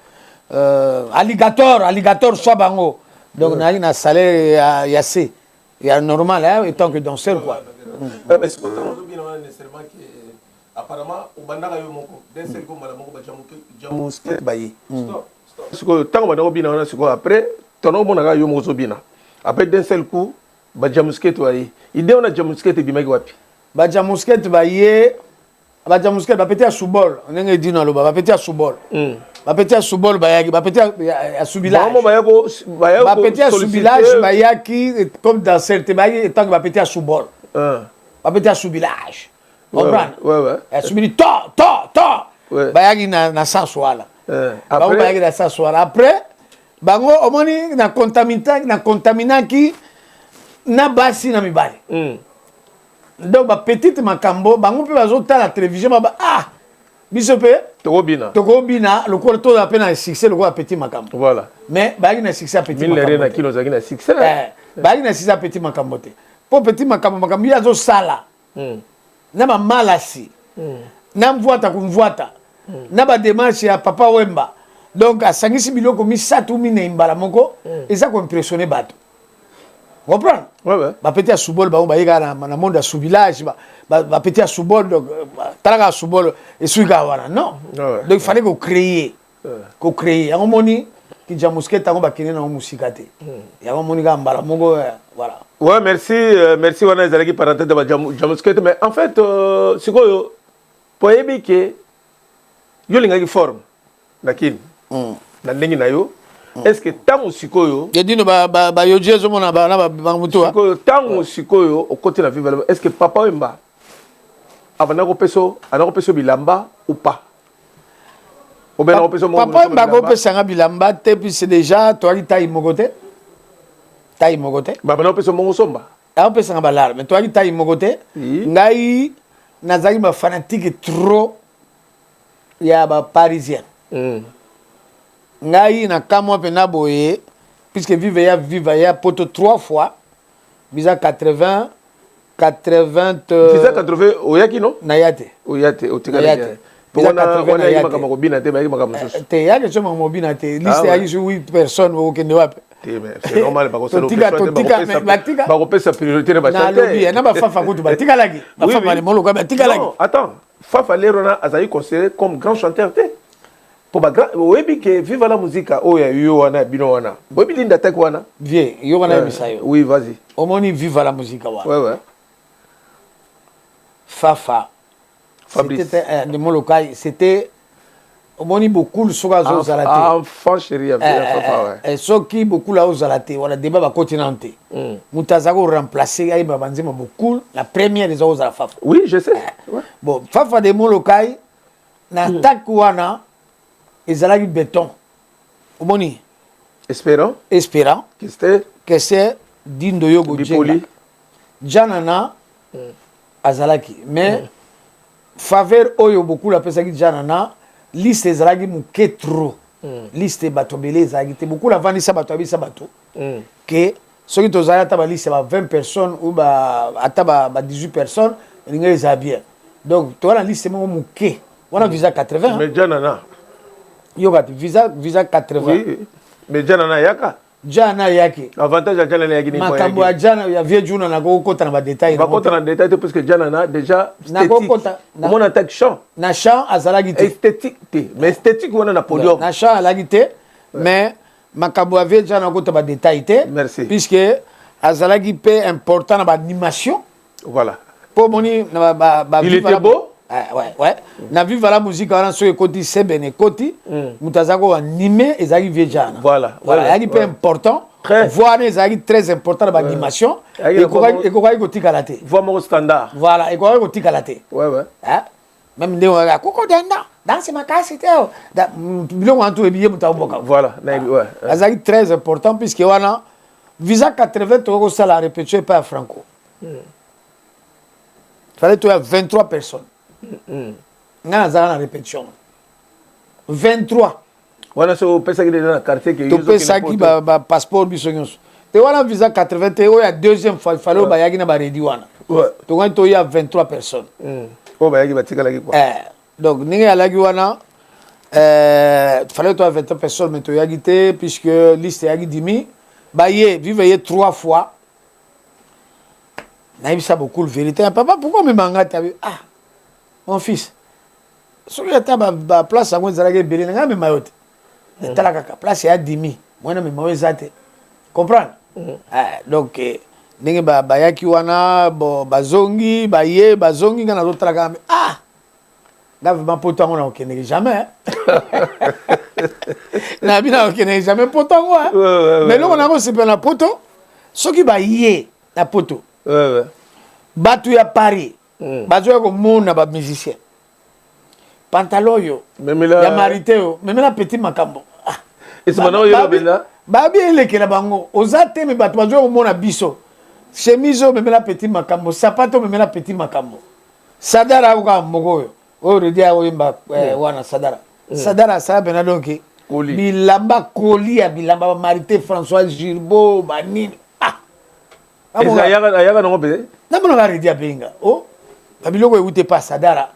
alligator soit bango. Donc, on a un salaire assez. Il y a normal, hein, en tant que danseur, quoi. Mais c'est nécessairement que, apparemment, au Bandara Yomoko, d'un seul coup, madame Moko, Jamusket Baye. Tant qu'on a bien, après, ton nom, on a Yomoko Bina. Après, d'un seul coup, Jamusket Baye. Il y a un Jamusket Bimaguapi. Jamusket Baye, Jamusket, petit à Soubol. On a dit non, petit à Soubol. Petit à Soubol, petit à Soubilage. Petit à Soubilage, Bayaki, comme dans certains bails, et tant que petit à Soubol. Petit à Soubilage. Comprends? Ouais. Soubili, Bayaki na Sansoala. Après, Bayaki na Sansoala. Après, Bango, au moins, na contaminant qui na basi na mibali. Donc, petite Makambo, Bango peut ajouter la télévision, bisope Tokobina le corps tout à peine un succès le quoi petit Makambo. Voilà. Mais bagi na succès petit Makambo. 1000 kilo zaki na succès. Bagi na succès petit Makambo te. Pour petit Makambo ya zo sala. Na ma malasi. Na mvuata kumvuata. Na ba démarche ya papa Wemba. Donc à sangisi biloko mi satu mi na imbala moko et ça ko impressionner bato. Comprendre? Ouais. Ba petit à Soubol ba yika na monde à Souvillage ba petit à Soubol donc talaga Soubol et suiga wana non. Donc il fallait qu'on crée. Qu'on crée. Ya moni ki jamuske tango ba kine na musika te. Ya moni ga mbala mongo voilà. Ouais, merci wana ezalaki parenthèse de jamuske mais en fait sikoyo poyebi ke yo lingaki forme nakini. Na ndenge na yo. Est-ce que tango sikoyo yedino ba yojezo mona ba na ba mutu sikoyo tango sikoyo au côté la vivre est-ce que papa Wemba anako peso bilamba ou pas ou bien anako peso papa Wemba ko pesa bilamba te puis c'est déjà toi qui taille mogote ba anako peso mongo somba a pesa balar mais toi qui taille mogote ngai nazaki ba fanatique trop ya ba parisien ngai na kamwa pena boye puisque vive ya poto 3 fois bisa 80 80 Visa 80 oyaki non nayate oyate otika Nayate. pour Visa 80 on a nayate. yima makobina te bayaki makamususu te yake so mobina te liste ouais. yaki sur 8 personnes okende wapi c'est normal parce que totika bakopesa priorité na na lobby na bafafa kutu batikalaki bafafa le molo kwa batikalaki non attends Fafa Lerona azayi considéré comme grand chanteur te pour ba grand oyebi ke viva la musique oya yo wana bino wana oyebi linda tek wana vie yo wana bisayo oui vas-y omoni viva la musique wana ouais Fafa Fabrice c'était de Molokai c'était omoni beaucoup le soga zo zalate enfant chéri Fafa ouais soki beaucoup la ozalate wala débat ba continenté mutazako remplacer ay babanzima beaucoup la première des ozala Fafa oui je sais bon Fafa de Molokai na takwana ezalaki béton omoni espérant que c'est dindo yogo bipoli janana azalaki mais faveur oyo beaucoup la pesaki janana liste ezalaki muke trop liste bato belé ezalaki te beaucoup la vandisa bato abisa bato que soki tozali ata ba liste ba 20 personnes ou ba ata ba 18 personnes elinga eza bien donc to wana liste moko muke wana visa 80 mais janana yokati visa 80 oui mais janana yaka jana yake avantage ya janana yaki ni makambo ya jana ya vie juna na kokota na ba détails ba kota na détail parce que janana déjà esthétique mon attaque chant na chant azalaki te esthétique te mais esthétique wana na podium na chant azalaki te mais makambo ya vie jana kokota ba détails te merci puisque azalaki pe important na ba animation voilà pour moni na ba il était beau ouais na viva la musique wana so ekoti sebene koti mutazako animé ezaki vie jana voilà ezaki pe important voix ezaki très important na ba animation ekokaki kotikala te voix moko standard voilà ekokaki kotikala te ouais même nde wala koko denda danse makasi te biloko wana toyebi ye moto aboka voilà ouais ezalaki très important puisque wana visa 80 tokokosala répétition epai ya franco fallait toya 23 personnes nga nazala na répétition 23 wana so opesaki deja na quartier ke topesaki bapasseport biso nyonso te wana visa 80 te oyo ya deuxième fois fallait oyo bayaki na baredi wana tokani toya 23 personnes oyo bayaki batikalaki quoi donc ndenge yalaki wana fallait toya 23 personnes mais toyaki te puisque liste yaki dimi baye vive ye 3 fois nayebisa beaucoup le vérité papa pourquoi omemanga te ah mon fils soki ata baplace yango ezalaki ebele nanga mema yo te etala kaka place ya dimi mwana mema yo eza te comprendre donc ndenge bayaki wana bazongi baye bazongi nga nazotala kaka ah nga vraimen poto yango nakokendeke jamais nabi nakokendeke jamais poto yango mais eloko nakosepela na poto soki baye na poto bato ya Paris bazoya komona bamusicien pantalon oyo ya marité oyo memela petit makambo babi elekela bango oza te me bato bazoya komona biso chemise oyo memela petit makambo sapato oyo memela petit makambo sadara akoka moko oyo redi akoyemba wana sadara asala pena donke bilamba koli ya bilamba bamarité François Gilbo banini ayaka nango mpe namonaka redi abenga o babiloko ewute pa sadara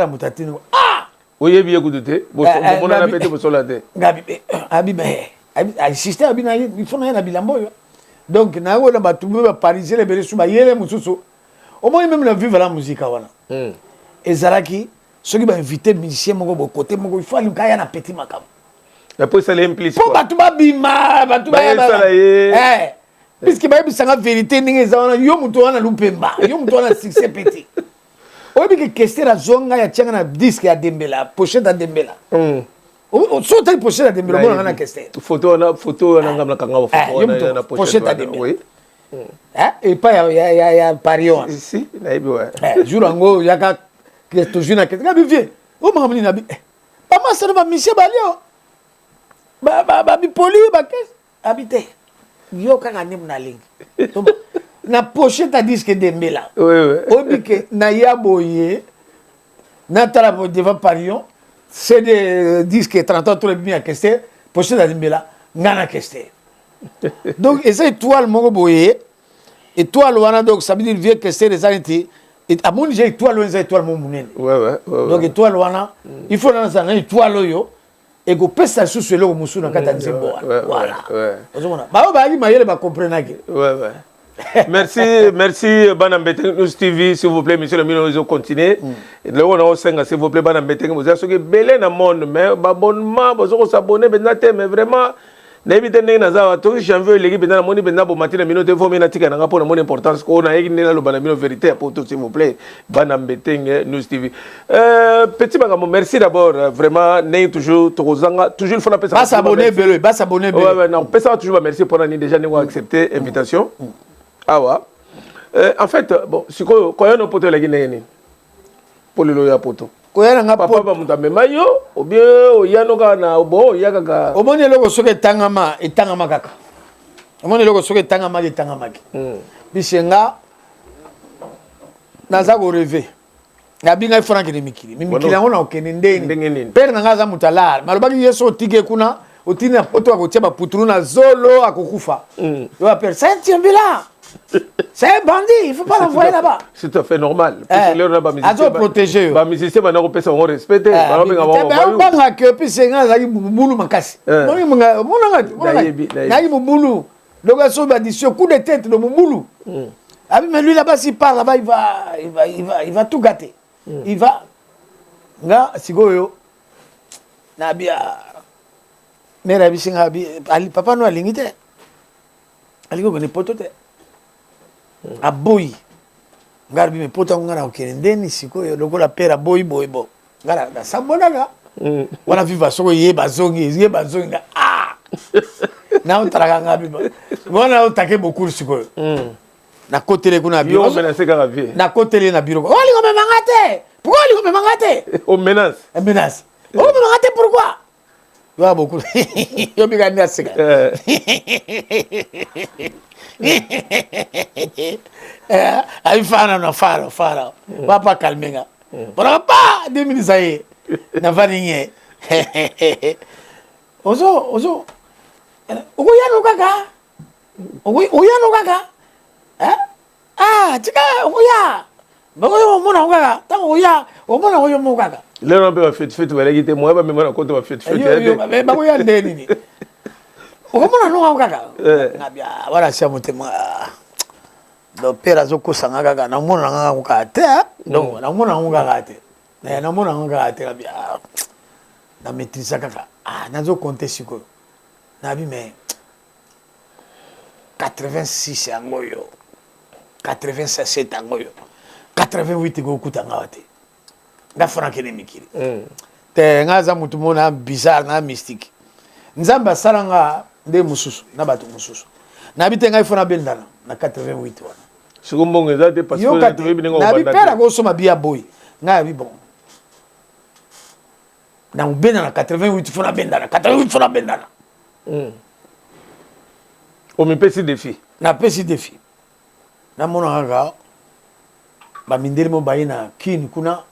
moto atino oyebi ye kutu te bomonana mpe te bosola te asiste abina ifo na ye na bilamba oyo donc nayango na bato mpe baparisien ebele su bayele mosusu omoni meme na vive la musique wana ezalaki soki bainvite musicien moko bokote moko ifo alinga aya na petit makambo po esala implice po bato babima bato bayesala ye puisque bayebisanga vérité ndenge eza wana yo moto wana lupemba yo moto wana succès peti oyebi ke kester azonga ya tianga na disque ya dembela pochette ya dembela so otali pochette ya dembela omonanga na kester photo wana ngam nakanga wana pochette ya dembela epai ya paris wana si nayebi wa jour yango yaka toujours na kester ngabi vie o makambo nini nabi bamasano bamisie balio babipoli bakese abi te yo kaka nde mona lengi na pochette ya disque dembela oyebi ke na ya boye natala devant parion c'est des disques 30 ans tolebimi ya kester pochette ya dembela nga na kester donc eza étoile moko boye étoile wana donc ça veut dire vieux que c'est des années à mon j'ai étoile wana étoile mon munene ouais donc étoile wana il faut dans un étoile yo et go pesa sous le musu na kata nzembo voilà ozomona ba ba ki mayele ba comprendre que ouais merci bana mbeteng nous TV s'il vous plaît monsieur le ministre continuer le on a s'il vous plaît bana mbeteng vous avez ce que belé na monde mais ba abonnement vous s'abonner mais vraiment n'évitez pas nazawa to janvier l'équipe na moni benda bo matina minute faut mena tika na pour mon importance ko na yeki na lo bana mino vérité pour tout s'il vous plaît bana mbeteng nous TV petit bagamo merci d'abord vraiment né toujours tozanga toujours il faut appeler ça pas s'abonner belé pas s'abonner belé ouais non peut ça toujours merci pour ni déjà nous accepter invitation ah ouais en fait bon si ko yo no poto la guinée pour le loya poto ko yana nga papa ba muta memayo ou bien o yano ka na bo ya kaka o moni loko soke etangama kaka o moni loko soke etangama ki bisenga naza ko rêver na binga frank ni mikili ngona okene ndeni père na ngaza mutala malobaki yeso tige kuna otina poto akotia ba puturu na zolo akokufa yo appelle ça tient là. C'est un bandit, il ne faut pas l'envoyer là-bas. C'est tout à fait normal. Ils ont protégé. Les musiciens, ils ont respecté. Ils ont puis c'est un peu de makasi. Coup de tête de Moumoulou. Mais lui là-bas, s'il parle là-bas, il va tout gâter. Il va. Nga, sigoyo. Nabia. Mais la bisinga, papa nous a limité. Aligo, mais potote. A boy ngarbi me pota ngara okendeni sikoyo lokola pera boy bo ngara na sabonaga wana viva soko ye bazongi ah na utaraka ngabi wana utake beaucoup sikoyo na kotele kuna biro na kotele na biro oli ngome mangate pourquoi oli ngome mangate on menace oli ngome mangate pourquoi yo beaucoup yo bigani asika ay fara papa calmenga papa 2 minutes aí na varinha ozo uyano kaka tika uya bagoyo mona kaka tango uya omona oyo mo kaka lero mbe fit wala gite mo ba memona ko to fit bagoyo ndeni ni okomona no kaka ngabia wala sia motema do pera zoko sanga kaka na mona nga ko kate donc na mona nga kate na mona nga kate ngabia na maîtrise kaka nazo compter siko na bi mais 86 angoyo 87 angoyo 88 go kutanga wate nga frank ne mikiri te ngaza mutu mona bizarre na mystique nzamba salanga nde mususu na bato mususu na bitenga ifona bendana na 88 wana sikumbongo ezate parce que tu veux na bipera ko soma bia boy nga bi bon na ubena na 88 fona bendana 88 fona bendana o me pesi défi na pesi défi na mona nga ba mindeli mo bayina kini kuna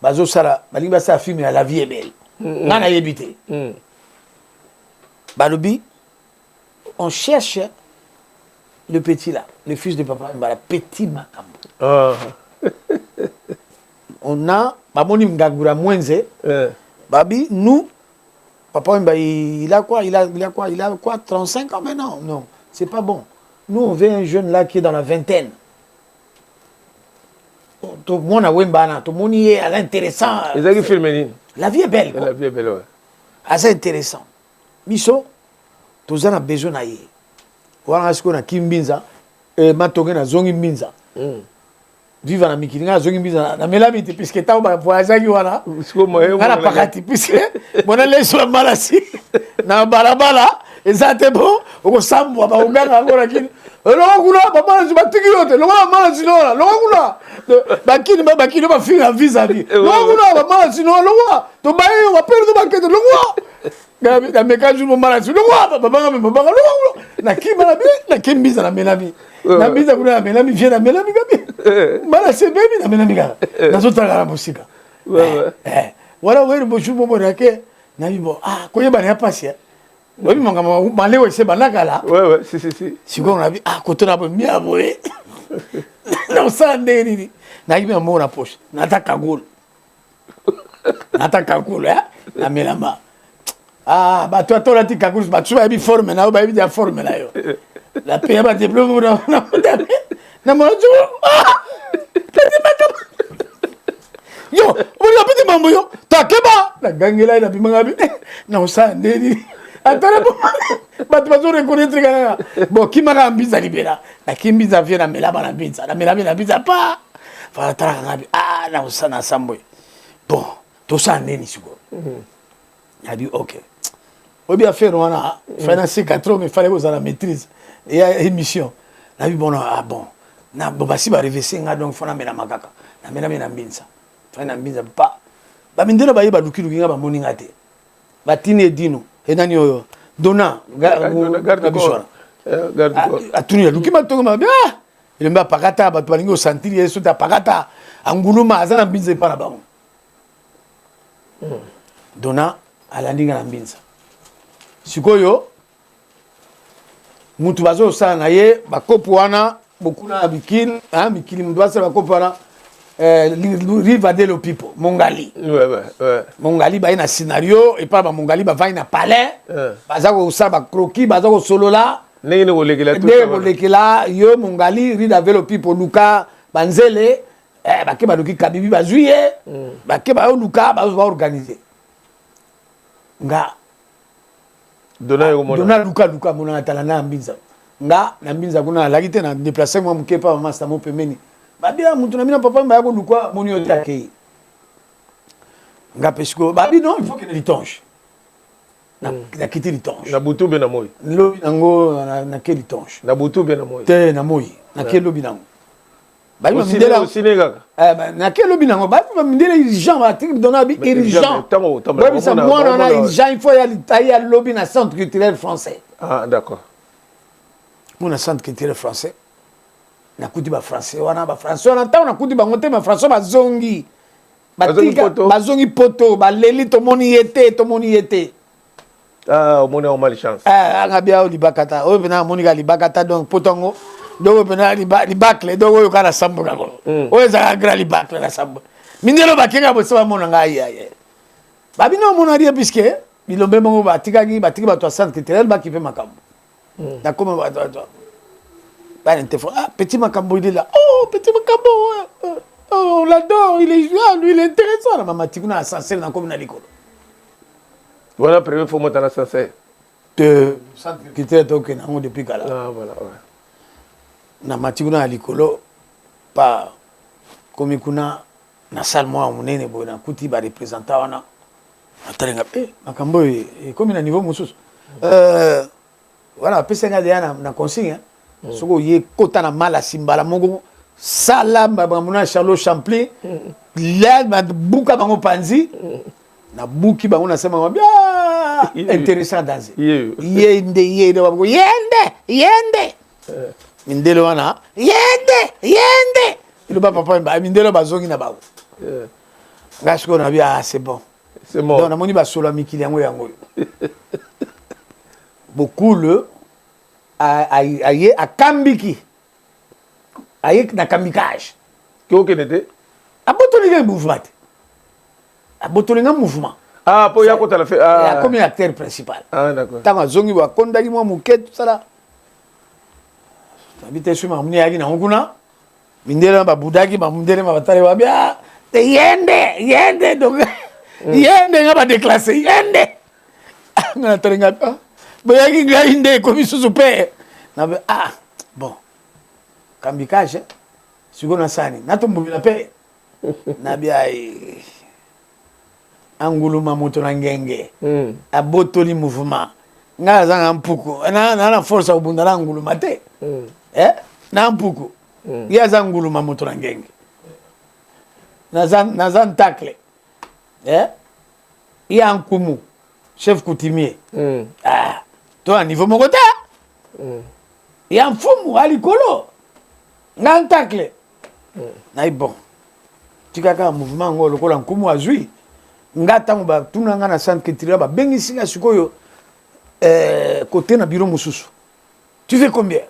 bazo sala balinga sa film ya la vie est belle nga na yebite Balobi, on cherche le petit là, le fils de papa, le petit Makambo. On a, Baboni Mgagura Mwenze, Babi, nous, papa, il a quoi, 35 ans maintenant? Non, c'est pas bon. Nous, on veut un jeune là qui est dans la vingtaine. Tout le monde a Wembana, tout le monde y est intéressant. La vie est belle. La vie est belle, ouais. Assez intéressant. Miso, tous on a besoin d'aller. Voilà ce qu'on a Kimbinza, et Matogen a Zongi Mbinza. Viva na Mikili, na Zongi Mbinza, na Melamiti, puisque t'as un voyage à Yuana, na Pakati, puisque mon allée sur la Malasi, na Balabala, et ça t'est bon, au Sambo, à Uganda, à Gorakin. Longula, papa, je m'attends que Longula, Malasino, Longula, Bakino, ma fille, à vis-à-vis. Longula, Malasino, Longula, ton bail, on va perdre de banquette, Longula. Na meka jour mama na longwa baba baba na kimba na kimbiza na melami na biza kuna na melami vient na melami gabi mala se bebi na melami ga na zotala na musika wala wewe boju bobo rake na bibo ko yeba na pasi wewe manga malewe se banakala ouais si siko na bi ko tona bo mia boye na osala ndenge nini nayaki mamo na poche nata kagolo na melama bato atolati kagolo bato bayebi forme na yo bayebi dia forme na yo la peya badeplomo na monajo yo olinga peti mambo yo takeba nagangela ye na bimanga bi na osala ndenge nini atala bato bazorekonetre kaka bon kimaka mbinza libela nakimbiza vie na melaba na mbinza na melabi na mbinza pa fatalaka ngabi na osala na sambo bon tosala ndeni sikoyo nadi ok oyebi affaire wana financier 4 mais fallait kozala maîtrise ya émission nabi bon bon na basi barevese nga donc fo namelama kaka namelami na mbinza fai na mbinza pa bamindelo baye balukiluki nga bamoni nga te batini edino enani oyo dona biswana atuni aluki matongo mabe elembe apakata bato balingi osantiri ye soki apakata anguluma aza na mbinza epa na bango dona alandi nga na mbinza sikoyo mutu bazosala na ye bakopo wana bokuna na mikili mutu basala bakopo wana Rivadelo people Mongali Mongali baye na scénario et pas Mongali ba vai na palais baza ko sa ba croquis baza ko solola ndenge kolekela tout ndenge kolekela yo Mongali Rivadelo people Luka banzele bake baluki kabibi bazuye bake ba Luka ba organiser nga dona Luka mona tala na mbinza nga na mbinza kuna lakite na déplacer moi mukepa master mo pemeni babia mutu na mina papa mba yako lukwa moni otake nga pesiko babi non il faut que litonge na kiti litonge na butu be na moyi lobi nango na ke litonge na butu be na moyi te na moyi na ke lobi nango babi mindela osinega na ke lobi nango babi mindela urgent ba tik dona bi urgent babi sa mwana na urgent il faut ya lobi na centre culturel français d'accord mon centre culturel français nakuti ba français wana ntango nakuti bango te ba français bazongi bazongi poto baleli tomoni yete omoni yango mali chance anga bia libakata oyo pena amoni ka libakata donc potongo donc oyo pena libakle donc oyo kala sambo nango oyo ezaka gra libakle na sambo mindelo bakenga bose bamona ngai aye babino omona rie puisque bilombe bango batikaki bato ya centre culturel bakipe makambo nakoma bato petit Makambo, il est là. Oh, petit Makambo, on l'adore, il est joueur, lui, il est intéressant. Maman, tu connais l'ascenseur dans comme l'école. Voilà, première fois, moi, dans l'ascenseur. Qui était depuis Gala. Ah, voilà, ouais. Na matiguna l'école, pas comme kuna na salle moi on est né na kuti ba représentant wana. Atalenga Makambo comme na niveau mususu. Voilà, pesenga dia na consigne. Soko ye kota na mala simbala mongo sala mbamuna Charles Champlain là ma buka bango panzi na buki bango na sema bien intéressant dans yende bango yende mindelo wana yende ile papa mba mindelo bazongi na bawo ngashiko na bien c'est bon donc na moni ba solo mikili yango beaucoup le aye akambiki aye na kamikage ko kenete abotolinga mouvement abotolinga mouvement po ya kota la fait comme acteur principal d'accord tama zongi wa kondaki mwa muketu sala tabite suma muni yaki na nguna mindele ba budaki ba mindele ba batale wa bia te yende donc yende nga ba déclasser yende na talinga boyaki ngai nde komi susu pe na bon kambikage siko na sani natombobila pe na bia anguluma moto na ngenge abotoli mouvement nga azanga mpuku na force obunda na anguluma te na mpuku ya za anguluma moto na ngenge na zan tacle ya nkumu chef coutumier to a niveau moko te ya mfumu alikolo nga ntakle na bon tikaka mouvement ngo lokola nkumu azwi nga tango batuna nga na centre culturel babengisi nga sikoyo côté na bureau mosusu tu fais combien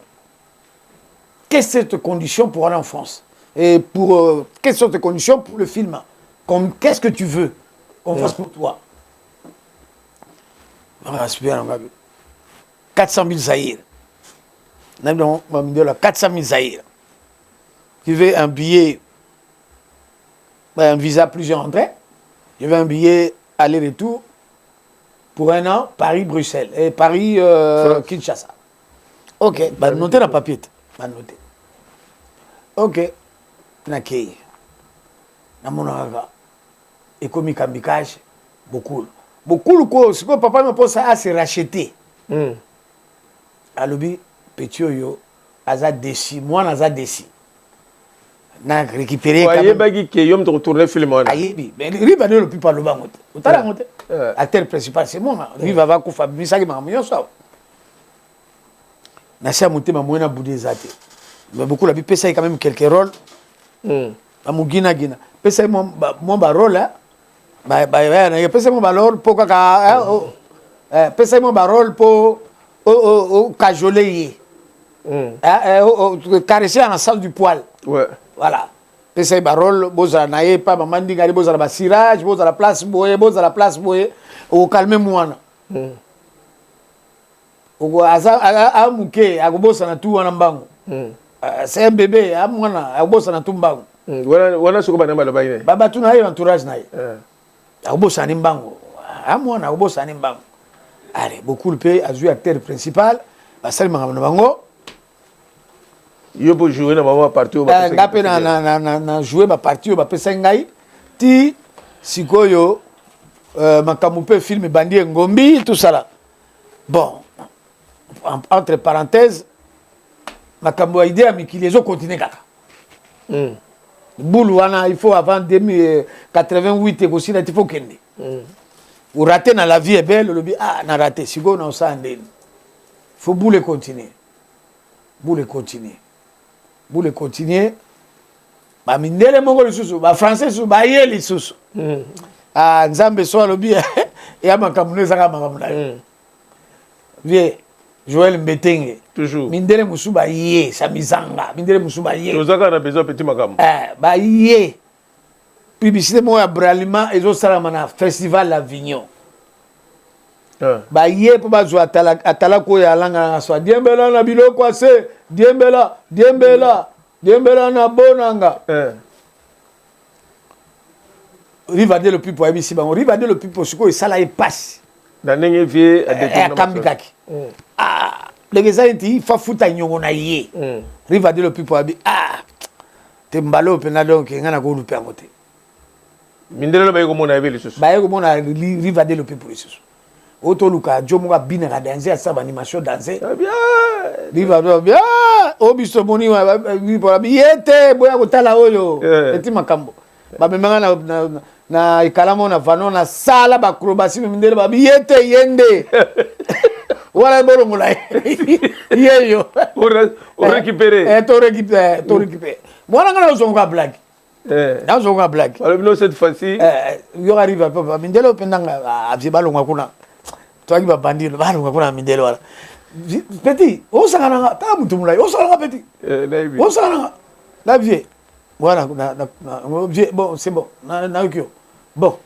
quelles sont tes conditions pour aller en France? Et pour quelles sont tes conditions pour le film? Qu'est-ce que tu veux qu'on fasse pour toi? 400 000 Zaïre. 400 000 Zaïre. Tu veux un billet, un visa plusieurs entrées. Je veux un billet aller-retour pour un an, Paris-Bruxelles et Paris-Kinshasa. Ok, notez la papier. Noter. Ok, nakei. Namonaka. Économique ambicage, beaucoup. Beaucoup quoi, ce que papa me pose à se racheter. Alobi, petit yo, aza déci, moi naza déci. Na récupérer quand même. Aïe, qui yom te retourner film. Aïe, mais lui va le plus par le bangote. Otala ngote. Acteur principal c'est moi. Lui va ko fa bisaki ma moyo ça. Na sia monter ma moyena boudezate. Mais beaucoup la pesa quand même quelques rôles. Amugina gina. Pesa mon rôle là. Pesa mon rôle pour kaka pesa mon rôle pour au cajoler. Caresser en salle du poil. Ouais. Voilà. Pesa barol boza naé pas maman ndingari boza la cirage boza la place boye au calmer moi. Au aza amuke agobosa na tout wana mbango. C'est un bébé amwana agobosa na tout mbango. Wana soko bana baloba ine. Baba tu naé entourage naé. Agobosa ni mbango. Amwana agobosa ni mbango. Allez, beaucoup le pays a joué acteur principal, basali mangama bango. Yo pour jouer na mama parti au ba ngape na jouer ba parti au ba pesa ngai ti sikoyo makamupe film bandi ngombi tout ça là. Bon, entre parenthèses makambo idée amikili ezo continuer kaka. Boulou wana il faut avant 2088 et aussi il faut kende. Ou rater dans la vie est belle, le na raté sikoyo na osande. Faut boule continuer. Boule continuer. Boule continuer. Ba mindele mongo lisusu, ba français su ba ye lisusu. Nzambe so lobi ya makamune zaka makamuna. Vie Joël Mbetenge. Toujours. Mindele musu ba ye sa mizanga. Mindele musu ba ye. Tozaka na besoin petit makam. Ba ye. Publicité mo ya Bralima ezo sala na festival l'Avignon. Ba ye po ba zo atala ko ya langa na so diembela na biloko ase diembela na bonanga. Rivade le pipo abisi bango rivade le pipo siko esala e passe. Na ndenge vie a détourner. Kambikaki. Legeza enti fa futa nyongo na ye. Rivade le pipo abi te mbalo pena donc ngana ko lupe ngote. Mindele ba yego mona ebeli susu. Ba yego mona rivade le pipo susu. Otoluka jomo bina ka danser sa animation danser. Bien. Rivade bien. Obiso moni wa yete boya kotala oyo. Eti makambo. Ba memanga na ikalamo na vano na sala ba acrobatie mindele ba yete yende. Wala borongo la. Yeyo. On récupérer. To récupérer. Moi ngana uzonga blague. Na uzonga blague. Alors cette fois-ci yo arrive papa mindele pendanga abzi balonga kuna. Toi qui va bandir balonga kuna mindele wala. Petit, on s'en a ta mutumula, on s'en a petit. On s'en a la vie. Voilà, bon, c'est bon. Bon.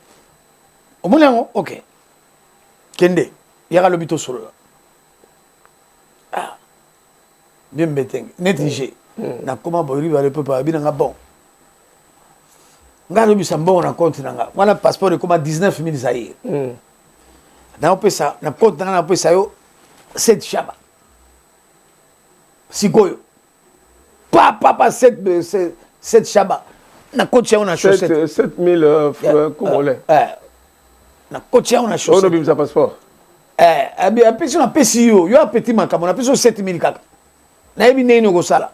Au moins, ok. Kende, il y a le bito solo. Ah. Bien betting. Nétigé. Na comment bori va le peuple abina bon. Nga lobi sambo na compte nanga. Voilà passeport de comment 19 000 Zaïre. Na on peut ça, na compte na peut ça yo 7 chaba. Sikoyo. Papa 7 chaba. Na compte on a chaussette. 7 000 congolais. Na compte on a chaussette. On a besoin passeport. Abi apesi na pesi yo a petit makamo na pesi 7 000 kaka. Na ebi neni go sala.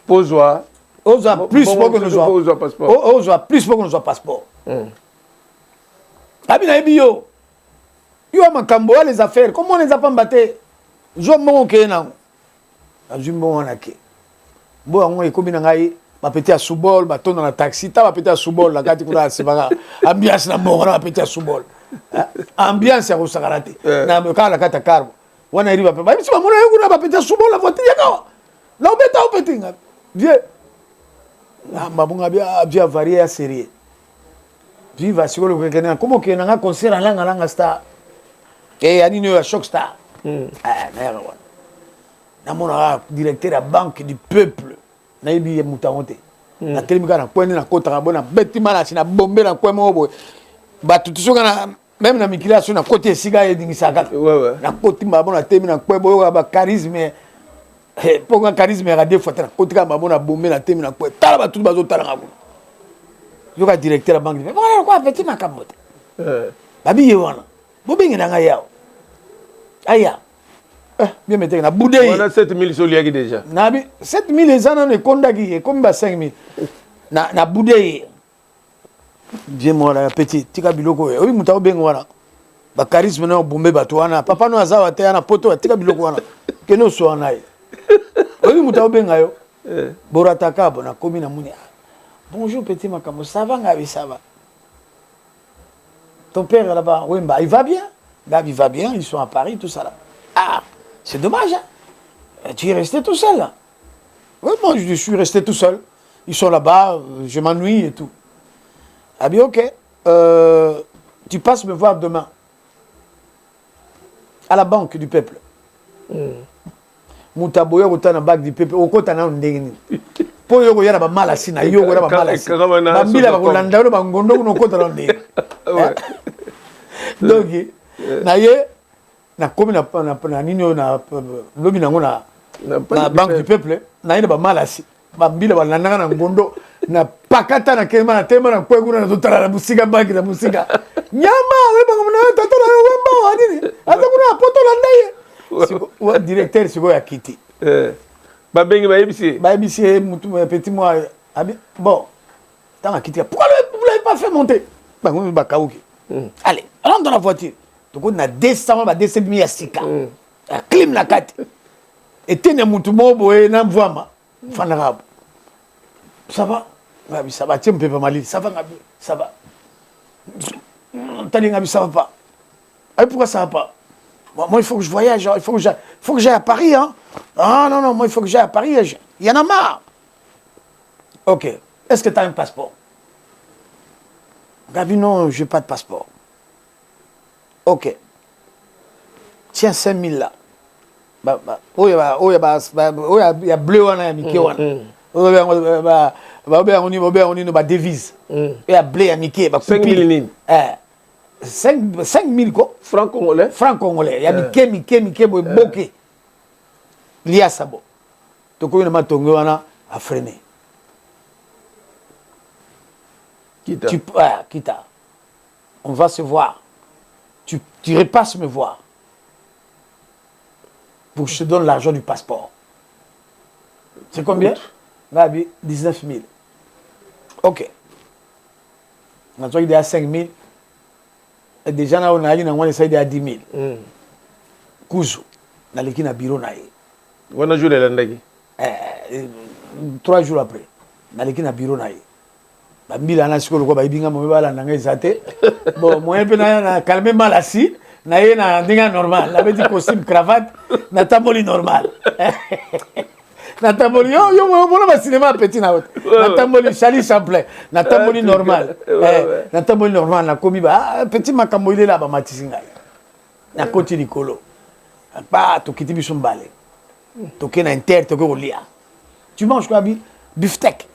Pozwa. Oza plus pour que nous soit passeport. Oza plus pour que nous soit passeport. Abi na ebi yo. Yo makambo les affaires comment on les a pas mbatté. Jo mon ke na. Azumbo wana ke. Bo ngo ekomi na ngai ba petit à soubol ba tona na taxi ta ba petit à soubol la kati kuna sebaka ambiance na mo na petit à soubol. Ambiance ya kosakarate. Na me kala kata karbo. Wana riba pe ba bisi ba mona yo kuna ba petit à soubol la voiture ya kawa. Non, mais t'as un petit. Viens. Ah, ma bonne bien varié à série. Viva sur le week-end. Comment qu'il y a un concert en langue star. Et il y a un choc star. Ah, merde. Na mona directeur de la banque du peuple. Na yebi mutamonte. Na telimika na kwene na kota bona betima na sina bombe na kwemo boy. Ba tutusoka na même na mikilation na côté siga edingisaka. Ouais. Na côté mabona temi na kwebo ba charisme. Pour un charisme à deux fois, côté comme bon à bomber la tête, na quoi, t'as pas tout le bateau t'as la gabou. Je vais directeur la banque. Voilà quoi, petit ma camote. Babi yewana. Bobingi na ngaya. Aya. Bien mettre na boudé. On a 7000 soliaki déjà. Nabi 7000 les ans ne kondagi comme ba 5000. Na boudé. Bien moi la petit, tika biloko. Oui muta obengo wana. Ba charisme na bomber bato wana. Papa no azawa te na poto tika biloko wana. Keno so wana. Oui, mouta obenga yo. Borataka bona komi na muni. Bonjour petit Makamo, ça va Gabi, ça va. Ton père là-bas, Wemba, il va bien? Gabi va bien, ils sont à Paris, tout ça là. Ah, c'est dommage, hein? Tu es resté tout seul là? Oui, moi je suis resté tout seul. Ils sont là-bas, je m'ennuie et tout. Ah bien, ok. Tu passes me voir demain. À la banque du peuple. Mutaboya kota na bague du peuple okota na ndenge po yoko yana ba malasi na yoko na ba malasi ba mbila ba kolanda ba ngondo kuno kota na ndenge donc na ye na komi na nini na lobi na ngona na banque du peuple na ina ba malasi ba mbila ba landa na ngondo na pakata na kema na tema na kweguna na totala na musika banque na musika nyama we ba ngona totala we ba wadini ata kuna poto landa ye le directeur c'est quoi quitté babengi baibisi mutu petit moi bon tant quitté pourquoi vous l'avez pas fait monter allez rentre dans la voiture donc on a 200 ba 200 ya sika clim la carte et tene mutu mobo e na mvama fanara ça va ngabi ça va tiens peu mali ça va ngabi ça va tali ngabi ça va pas et pourquoi ça va pas? Moi, il faut que je voyage, il faut que j'aille à Paris. Hein. Ah non, moi, il faut que j'aille à Paris. Il y en a marre. Ok. Est-ce que tu as un passeport? Gabi, non, je n'ai pas de passeport. Ok. Tiens, 5000 là. Il y a bleu, il y a Mickey. Il y a devise. Il y a bleu, il y a Mickey. 5000 5000 quoi? Franc congolais. Franc congolais. Il y a Mickey, Boké. Lia Sabo. Donc, on a freiné. Kita. On va se voir. Tu repasses me voir. Pour que je te donne l'argent du passeport. C'est combien? 19 000. Ok. On a dit qu'il y a 5 000. Déjà, on a dit qu'il y a 10 000. Kuzu. On a dit bureau. On a joué l'année. 3 jours après. On a dit qu'il y a bureau. Bambi la nasikolo ko bayibinga mo bala nanga izate bon moi pe na calmer mal assis na ye na ndinga normal la petit costume cravate na tamoli normal na tamoli yo mo na cinéma petit na haute na tamoli Charlie Chaplin na tamoli normal na tamoli normal na komi ba petit makambo ile la ba matisinga na koti likolo ba to kiti biso mbale to ke na inter to ko lia tu manges quoi beefsteak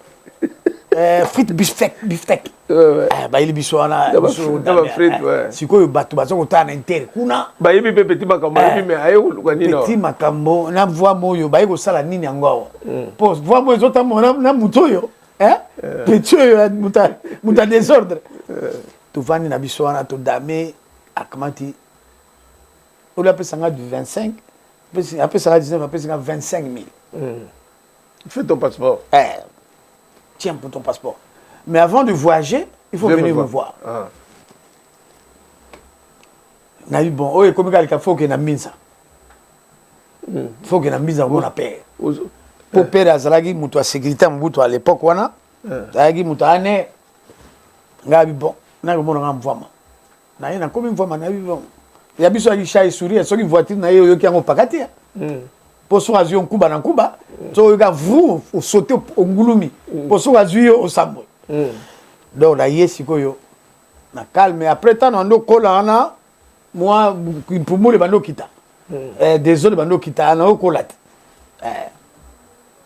frites beefsteak bah il biso ana siko yo bato bazo kotana inter kuna ba yebi pe petit makambo yebi me ayo luka nino petit makambo na voix moyo ba yiko sala nini yango pose voix moyo zota mona na muto yo petit yo muta désordre to vani na biso ana to dame akamati on l'appelle ça du 25 après ça 19 après ça 25 000 fais ton passeport tiens pour ton passeport. Mais avant de voyager, il faut venir me voir. Na dit bon, oh comme il faut que na minza. Faut que na minza on a paix. Pour payer azalagi muto sécurité muto à l'époque wana. Azalagi muto ane ngabi bon, na ko mona ngam na ye na comme voama na bi bon. Ya biso ali chai souris, so ki voiture na ye yo ki ngo pakati. pour so azui on kuba na kuba so ga vous au sauter au ngulumi pour so azui au sambo donc la yesi koyo na calme après tant on kola na moi pour moi le bando kita désolé bando kita na kola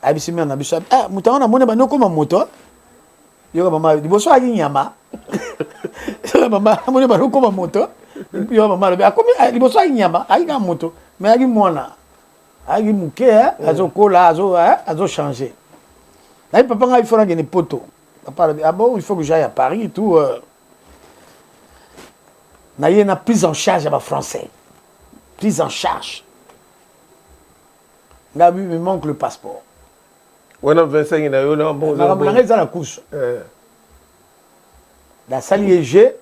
abisi mena biso mutana mona bando koma moto yo mama liboso ayi nyama yo mama mona bando koma moto yo mama be akomi liboso ayi nyama ayi ga moto mais ayi mona ayi muke azo kola azo changer na papa nga il faut gagner poto papa ah bon il faut que j'aille à Paris et tout na y a prise en charge à français prise en charge là il me manque le passeport. On a 25 na yo na bon za la couche la salle G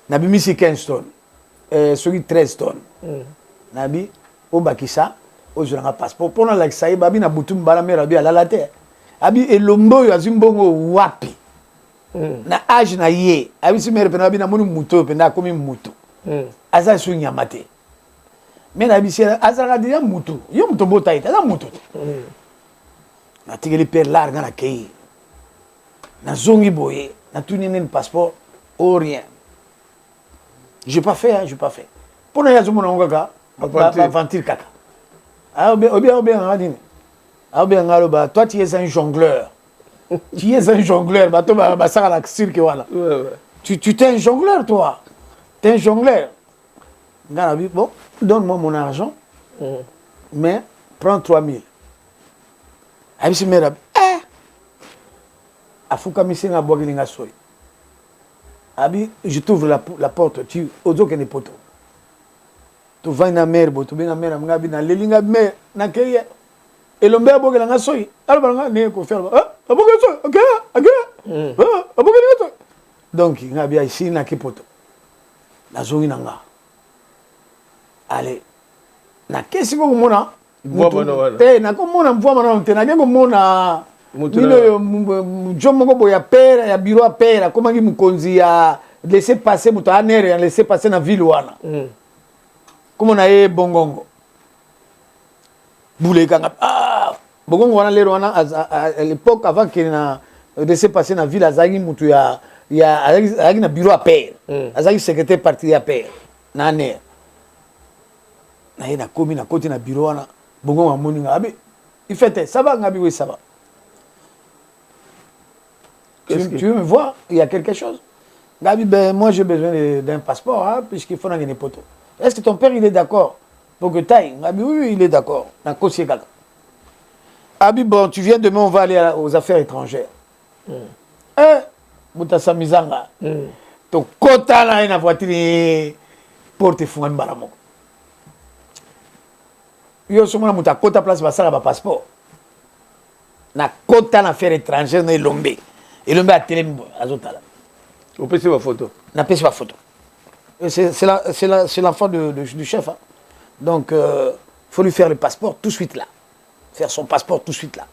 na bi misi 15 tonnes celui 13 tonnes na bi o bakisa o jona passeport pour na la sai babi na butum bala mera bi ala la terre abi elombo yo azimbongo wapi na âge na ye abi si mere pena bi na moni muto pena komi muto aza su nyamate mais na bi si aza dia muto yo muto bota ita na muto na tigeli per larga na kei na zongi boye na tuni nen passeport ou rien j'ai pas fait pour na yazo mona ngaka aventure kaka toi tu es un jongleur tu es un jongleur bah toi bah ça la cirque voilà tu es un jongleur toi t'es un jongleur bon donne-moi mon argent mais prends 3000 abisi mera afuka misinga bogilinga soy abi je t'ouvre la porte tu ozoke ne poto tu vas na mer bo tu bina mer ngabi na lelinga mer na keye elombe bogelanga soy alba ne ko faire aboge soy ok aboge ne soy donc ngabi ici na kipoto na zongi nanga allez na kesi ko mona te na ko mona mvua mana te na ko mona mino jomo ko boya pera ya biro a pera koma ngi mukonzi ya laisser passer muto anere ya laisser passer na ville wana comment na ye bongongo boule kanga bongongo wana lero wana à l'époque avant qu'il na laisser passer na ville azagi muto ya azagi na bureau a pera azagi secrétaire parti ya pera na ne na ye na komi na koti na bureau wana bongongo amoni nga abi il fait ça va ngabi oui ça va. Tu veux me voir? Il y a quelque chose? Gabi, ben moi j'ai besoin d'un passeport, hein, puisqu'il faut gagner poto. Est-ce que ton père il est d'accord pour que tu ailles? Gabi, oui, il est d'accord. Gabi, bon, tu viens demain, on va aller aux affaires étrangères. Boutassa Mizanga. Ton quota là, une voiture pour te foutre un baramo. Yo, sur moi, ta quota place, va ça, passeport. Na quota d'affaires étrangères, na Lombe. Et le mec a télé azotala. On peut voir photo. On peut voir photo. C'est l'enfant du chef. Hein. Donc, faut lui faire le passeport tout de suite là. Faire son passeport tout de suite là.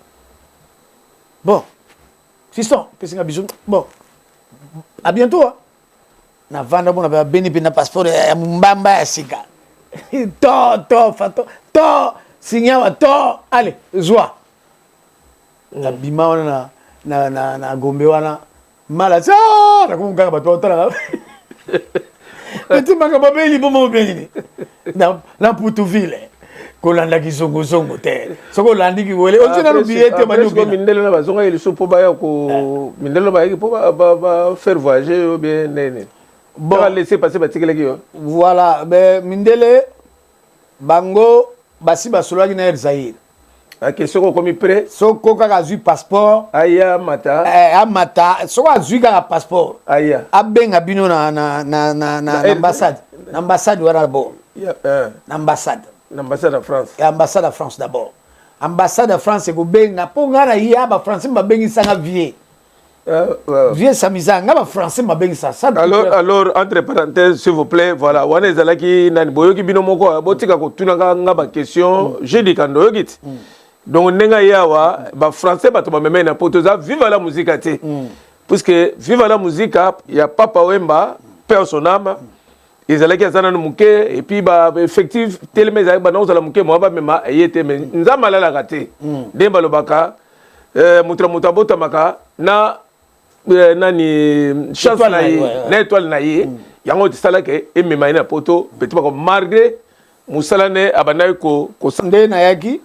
Bon. Fiston, bon. À bientôt. Hein. Na vanda bon na beni pena passeport ya mbamba ya sika. To, signawa to. Allez, joie. Na bima wana na gombe wana mala ça na kumukanga bato otala petit makaba beli bomo beni na Putuville kolanda kizongo te soko landi ki wele o tina rubiye te banyo ko mindelo na bazonga ile so po baya ko mindelo ba po ba faire voyager ou bien nene bon laisser passer batikele ki yo voilà ben mindele bango basi basolaki na Zaïre. Ok, soko komi prêt. Soko kaka zui passeport. Aya mata. Mata. Soko zui kaka passeport. Aya. Abenga bino na ambassade. Na ambassade wala d'abord. Na ambassade. Na ambassade de France. Ambassade de France d'abord. Ambassade de France ko benga po ngana ya ba français ba bengi sanga vie. Vie samizanga ba français ba bengi ça. Alors entre parenthèses s'il vous plaît, voilà, wana ezalaki nani boyoki bino moko botika ko tunanga ngaba question, j'ai dit kando yokiti. Donc nenga yawa ba français bato ba meme na potoza vive la musique ate puisque vive la musique il y a Papa Wemba père son âme ezalaki azana no muke et puis ba effectif teleme ezalaki ba nozala muke mo ba mema ayete mais nzamba la raté demba lobaka mutra mutabota maka na nani chance na ye na étoile na ye yango tisala ke emema ina poto petit ba malgré musala ne abanayi ko nde na yaki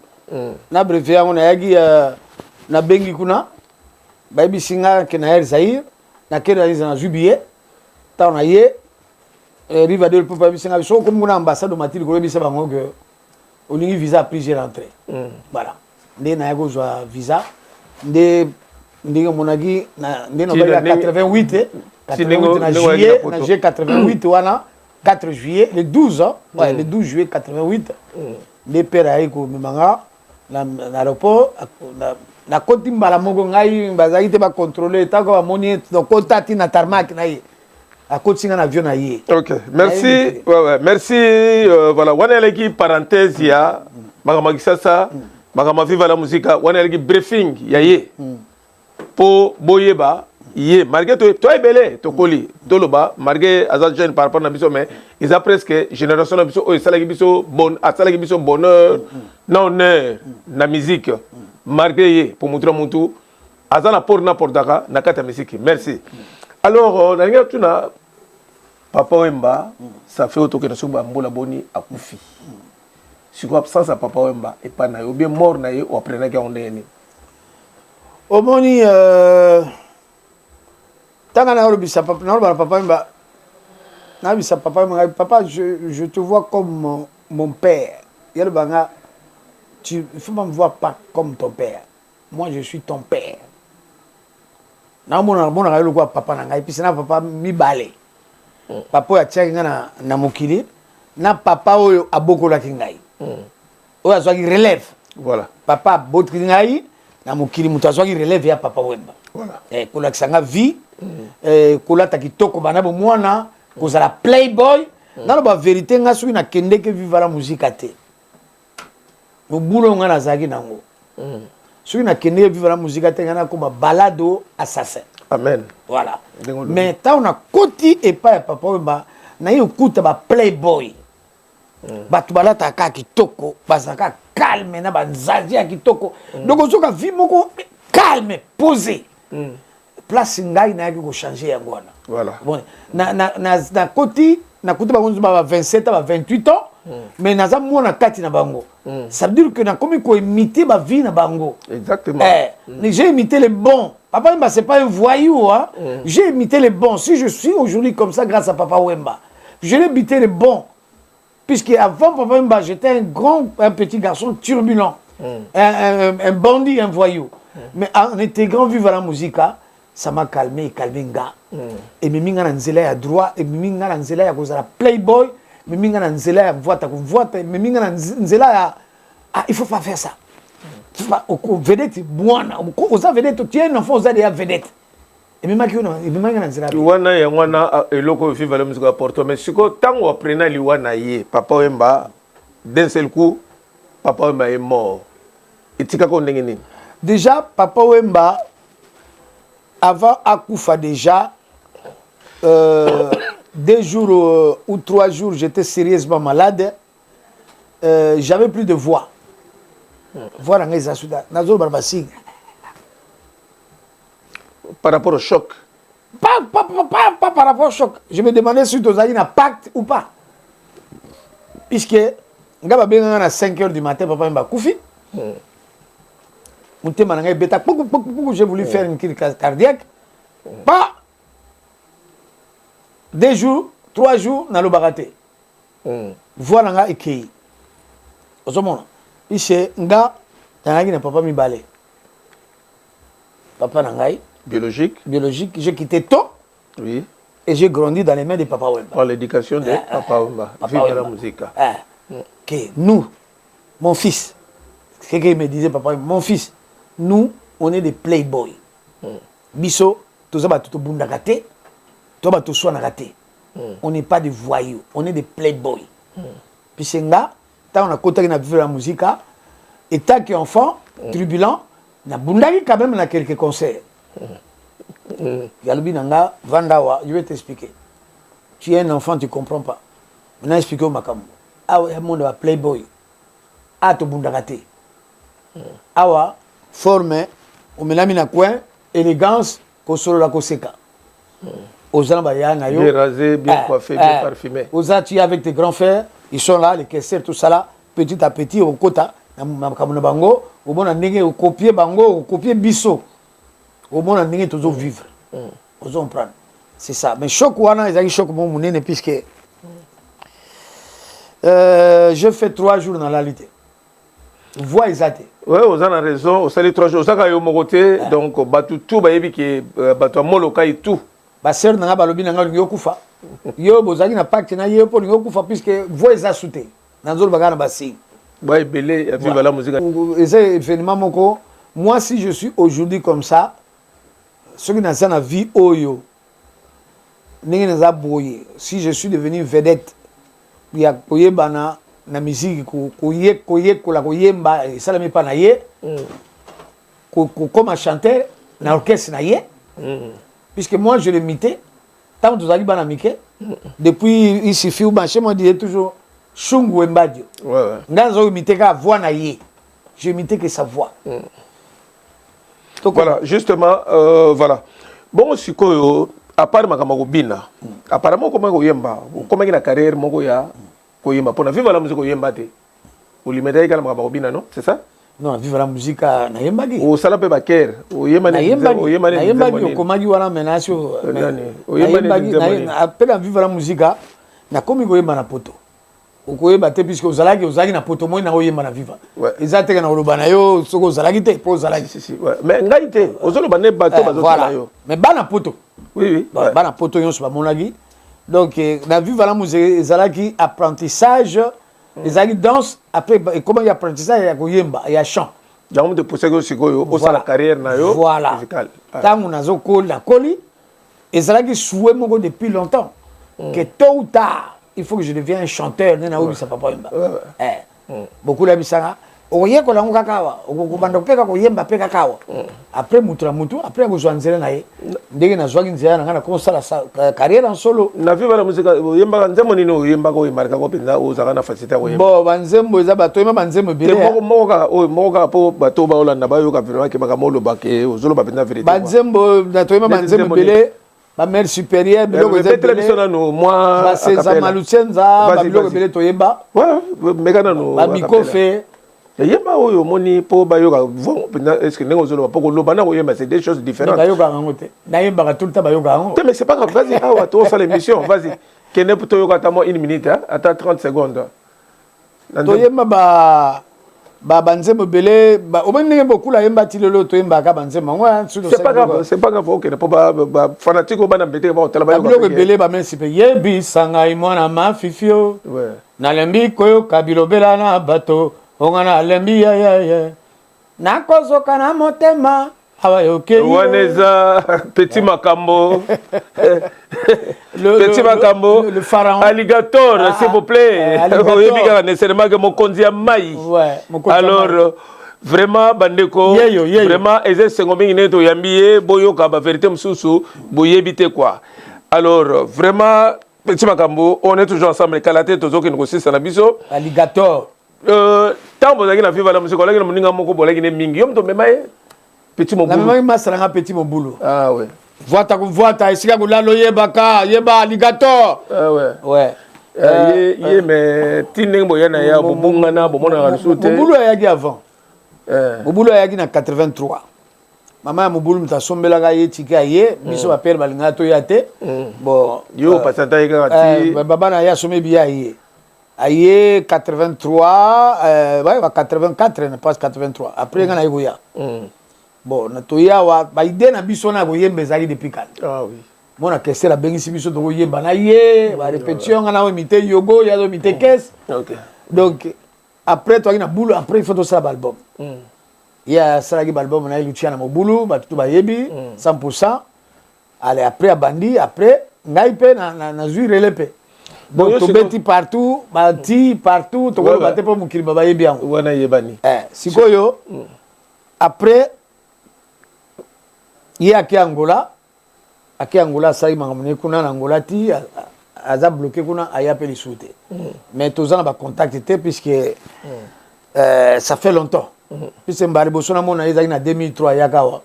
na brevet yango na yaki na bengi kuna bayibisinga ke na yer Zaïre na kera na jubilé ta na ye riva de pour bayibisinga biso comme kuna ambassade matili ko bisa bango que olingi visa à plusieurs entrées voilà nde na yako zwa visa nde ndenge monaki na nde no ba 88 na juillet 88 wana 4 juillet le 12 hein? Ouais, le 12 juillet 88 les pères aiko mimanga na aéroport na koti mbala moko ngai bazaki te ba contrôler ta ko amoni donc kotati na tarmac na ye a koti na avion na ye. OK, merci. Ouais, merci voilà, wana leki parenthèse ya magama kisasa magama viva la musique wana leki briefing ya ye po boyeba ye malgré toi belé to koli toloba malgré azal jeune par rapport na biso mais ils a presque génération na biso o salaki biso bon asalaki biso bonheur na honneur na musique malgré ye pour montrer mutu azana pour na portaka na kata musique merci. Alors na ngia tuna Papa Wemba ça fait auto que na suba mbola boni akufi sur absence à Papa Wemba et pas na yo bien mort na ye ou après na ga ondeni omoni Tanga na robisa papa na papa mba na bisa papa mba papa je te vois comme mon père. Yel banga tu il faut pas me voir pas comme ton père. Moi je suis ton père. Na mona le quoi papa na ngai puis na papa mi balé. Papa ya tchenga na mokili na papa oyo abokola kingai. Oyo azwaki relève. Voilà. Papa botki ngai na mokili mutu azwaki relève ya papa Wemba. Voilà. Kola kisanga vie kola takitoko bana bo mwana kozala playboy na ba vérité nga soki na kende ke vivre la musique ate mo bulo nga na zaki nango soki na kende vivre la musique ate nga na ko balado assassin amen voilà mais ta on a koti et pas papa Wemba na yokuta ba playboy batu balata ka kitoko bazaka calme na banzazi ya kitoko donc ozoka vie moko calme posé place ngai na yaki ko changer yango wana voilà bon na koti na koti ba 27 ba 28 ans mais naza mona kati na bango ça veut dire que na komi ko imiter ba vie na bango exactement j'ai imité les bons. Papa Wemba c'est pas un voyou hein j'ai imité les bons. Si je suis aujourd'hui comme ça grâce à Papa Wemba je l'ai imité les bons puisque avant Papa Wemba j'étais un petit garçon turbulent un bandit un voyou mais en intégrant vivre la musique ça m'a calmé nga et miminga na nzela ya droit et miminga na nzela ya kozala playboy miminga na nzela ya voita miminga na nzela ya il faut pas faire ça vedette bwana oza vedette tu es un enfant oza déjà vedette et mimaki miminga na nzela wana ya wana eloko vivre la musique apporte mais siko tango aprena liwana ye Papa Wemba d'un seul coup Papa Wemba est mort etika ko ndenge nini déjà Papa Wemba avant Akoufa déjà 2 jours ou 3 jours j'étais sérieusement malade j'avais plus de voix voilà par rapport au choc pas par rapport au choc je me demandais si tu as un pacte ou pas puisque ngaba benga na 5 heures du matin Papa Wemba Koufi j'ai voulu faire une crise cardiaque. Pas 2 jours, 3 jours, dans le baraté. Voilà nga ekei. Ozomona. Ici, nga, n'a papa mi balé. Papa nangai. Biologique. Biologique. J'ai quitté tôt. Oui. Et j'ai grandi dans les mains de Papa Wemba. Par l'éducation de Papa Wemba. Vive la musique. Que nous, mon fils, c'est ce qu'il me disait Papa Wemba, mon fils. Nous, on est des playboys. Biso, tous les tout bundakate, tous les soins raté. On n'est pas des voyous, on est des playboys. Puis c'est là, tant on a côté na vivre la musique, et tant qu'enfant, turbulent, na bundaki quand même na quelques concerts. Yalubi nanga, Vandawa, je vais t'expliquer. Tu es un enfant, tu ne comprends pas. Maintenant expliquer au makambo. Ah ouais, monde va playboy. Ah to bundagate. Awa forme au melami na coin élégance ko solo la koseka. Aux gens bien rasé, bien coiffé, bien parfumé. Aux gens tu avec tes grands frères, ils sont là, les caissiers, tout ça là, petit à petit au quota, na bango, au bon ndenge au copier bango, au copier biso. Au bon ndenge toujours vivre. Aux on prendre. C'est ça. Mais choc wana ils ont choc mon monene puisque je fais 3 jours dans la lutte. Voix exacte. Oui, vous avez raison. Vous avez 3 jours. Vous avez côté donc batu tout bayebi qui batu moloka et tout. Ba sœur nanga balobi nanga lingo kufa. Yo bozaki na pacte na yo po lingo kufa puisque voix exacte souté. Nanzol bagana basi. Ouais, belé et puis voilà musique. Et c'est événement moko. Moi si je suis aujourd'hui comme ça, ceux qui n'ont pas vie oyo. Ningi naza boye. Si je suis devenu vedette, ya koyebana na musique ko la koyemba ça la me pas na ye comme chanteur na orchestre na ye puisque moi je l'imitais tant que zali bana mike depuis il suffit ou marché moi disait toujours Shungu Mbadio ouais nganzo imiter ka voix na ye je imitais que sa voix donc voilà justement voilà bon sikoyo à part makamako bina apparemment comment koyemba comment na carrière moko ya koyemba pour vivre la musique koyemba te ulimedai kala makaba obina non c'est ça non vivre la musique na yembagi o sala pe baker oyemba na yembagi okomagi wana menation oyemba appela vivre la musique na komi koyemba na poto okoyemba te puisque ozalaki na poto moi na oyemba na vivre ezate na oloba na yo soko ozalaki te po ozalaki si mais ngai te ozoloba ne bato bazosala yo mais bana poto oui bana poto nyonso ba monaki. Donc, la vie, voilà, il y a apprentissage, il y a danse, après, comment il y a apprentissage, il y a chant. Il y a de pousser la carrière voilà. Musicale. Tant qu'on a la colis, et ça là qui souhaite depuis longtemps, que tôt ou tard, il faut que je devienne un chanteur. Beaucoup de gens oye ko langu kakawa okubanda kupeka ko yemba peka kawa après mutura mutu après ko zwanzela naye ndenge na zwagi nzela ngana ko sala carrière en solo na viva la musique yemba nzembo nino yemba ko yimarika ko pinda uzaka na facilité ko yemba bo banzembo eza bato yemba banzembo bele moka po bato ba olanda ba yo ka vino ke makamolo bake ozolo ba pinda vérité banzembo na to yemba banzembo bele ba mère supérieure biloko eza bele no moi ba seza malucenza ba biloko bele to yemba ouais megana no ba mikofe yemba oyo moni po bayoka vont est-ce que nengo zolo poko loba na oyemba c'est des choses différentes bayoka ngote na yemba tout le temps bayoka ngo mais c'est pas grave vas-y ah toi ça l'émission vas-y kene pour toyoka tamo 1 minute attends 30 secondes to yemba ba banzembo belé ba omene beaucoup la yemba tilelo to yemba ka banzembo ngo c'est pas grave OK po ba fanatique ba na mbete ba tala bayoka ba belé ba merci pe yebi sanga imona ma fifio ouais na lembi koyo kabilo bela na bato ongana lembi ya nakozoka na motema awayoke waneza petit makambo petit makambo le pharaon alligator s'il vous plaît oyebika nécessairement que mokonzi ya mai alors vraiment bandeko vraiment eze sengo mingi neto yambiye boyoka ba vérité msusu boyebite quoi alors vraiment petit makambo on est toujours ensemble kalate tozoki ngosisa na biso alligator tant bozaki na viva la musique olaki na moninga moko bolaki ne mingi yo mto mema ye petit mobulu na mema masala petit mobulu ah ouais voata esika kolalo yebaka yeba alligator ah ouais ouais ye mais tineng boyana ya bobunga na bomona la soute mobulu ayaki avant mobulu ayaki na 83 mama ya mobulu mtasombelaka ye tika ye biso ba père balinga to yate bon yo pasata yeka ti baba na ya somebi ya ye aye 83 ouais 84 ne pas 83 après ngana yoya bon na toya wa ba ide na biso na go yembe zaki depuis quand ah oui mona kese la bengisi biso to go yemba na ye ba répétition ngana imiter yogo ya do imiter caisse OK donc après toi na boulot après il faut to ça album ya sala ki album na lucia na mobulu ba tout ba yebi 100% allez après a bandi après ngai pe na zui relepe bon to beti partout bati partout to ko baté pour mukiri baba yebi yango wana yebani sikoyo après ye aki Angola sai mangamune kuna na Angola ti aza bloqué kuna ayapeli soute mais tozana ba contacté puisque ça fait longtemps puisque mbali bosona mona ezaki na 2003 yakawa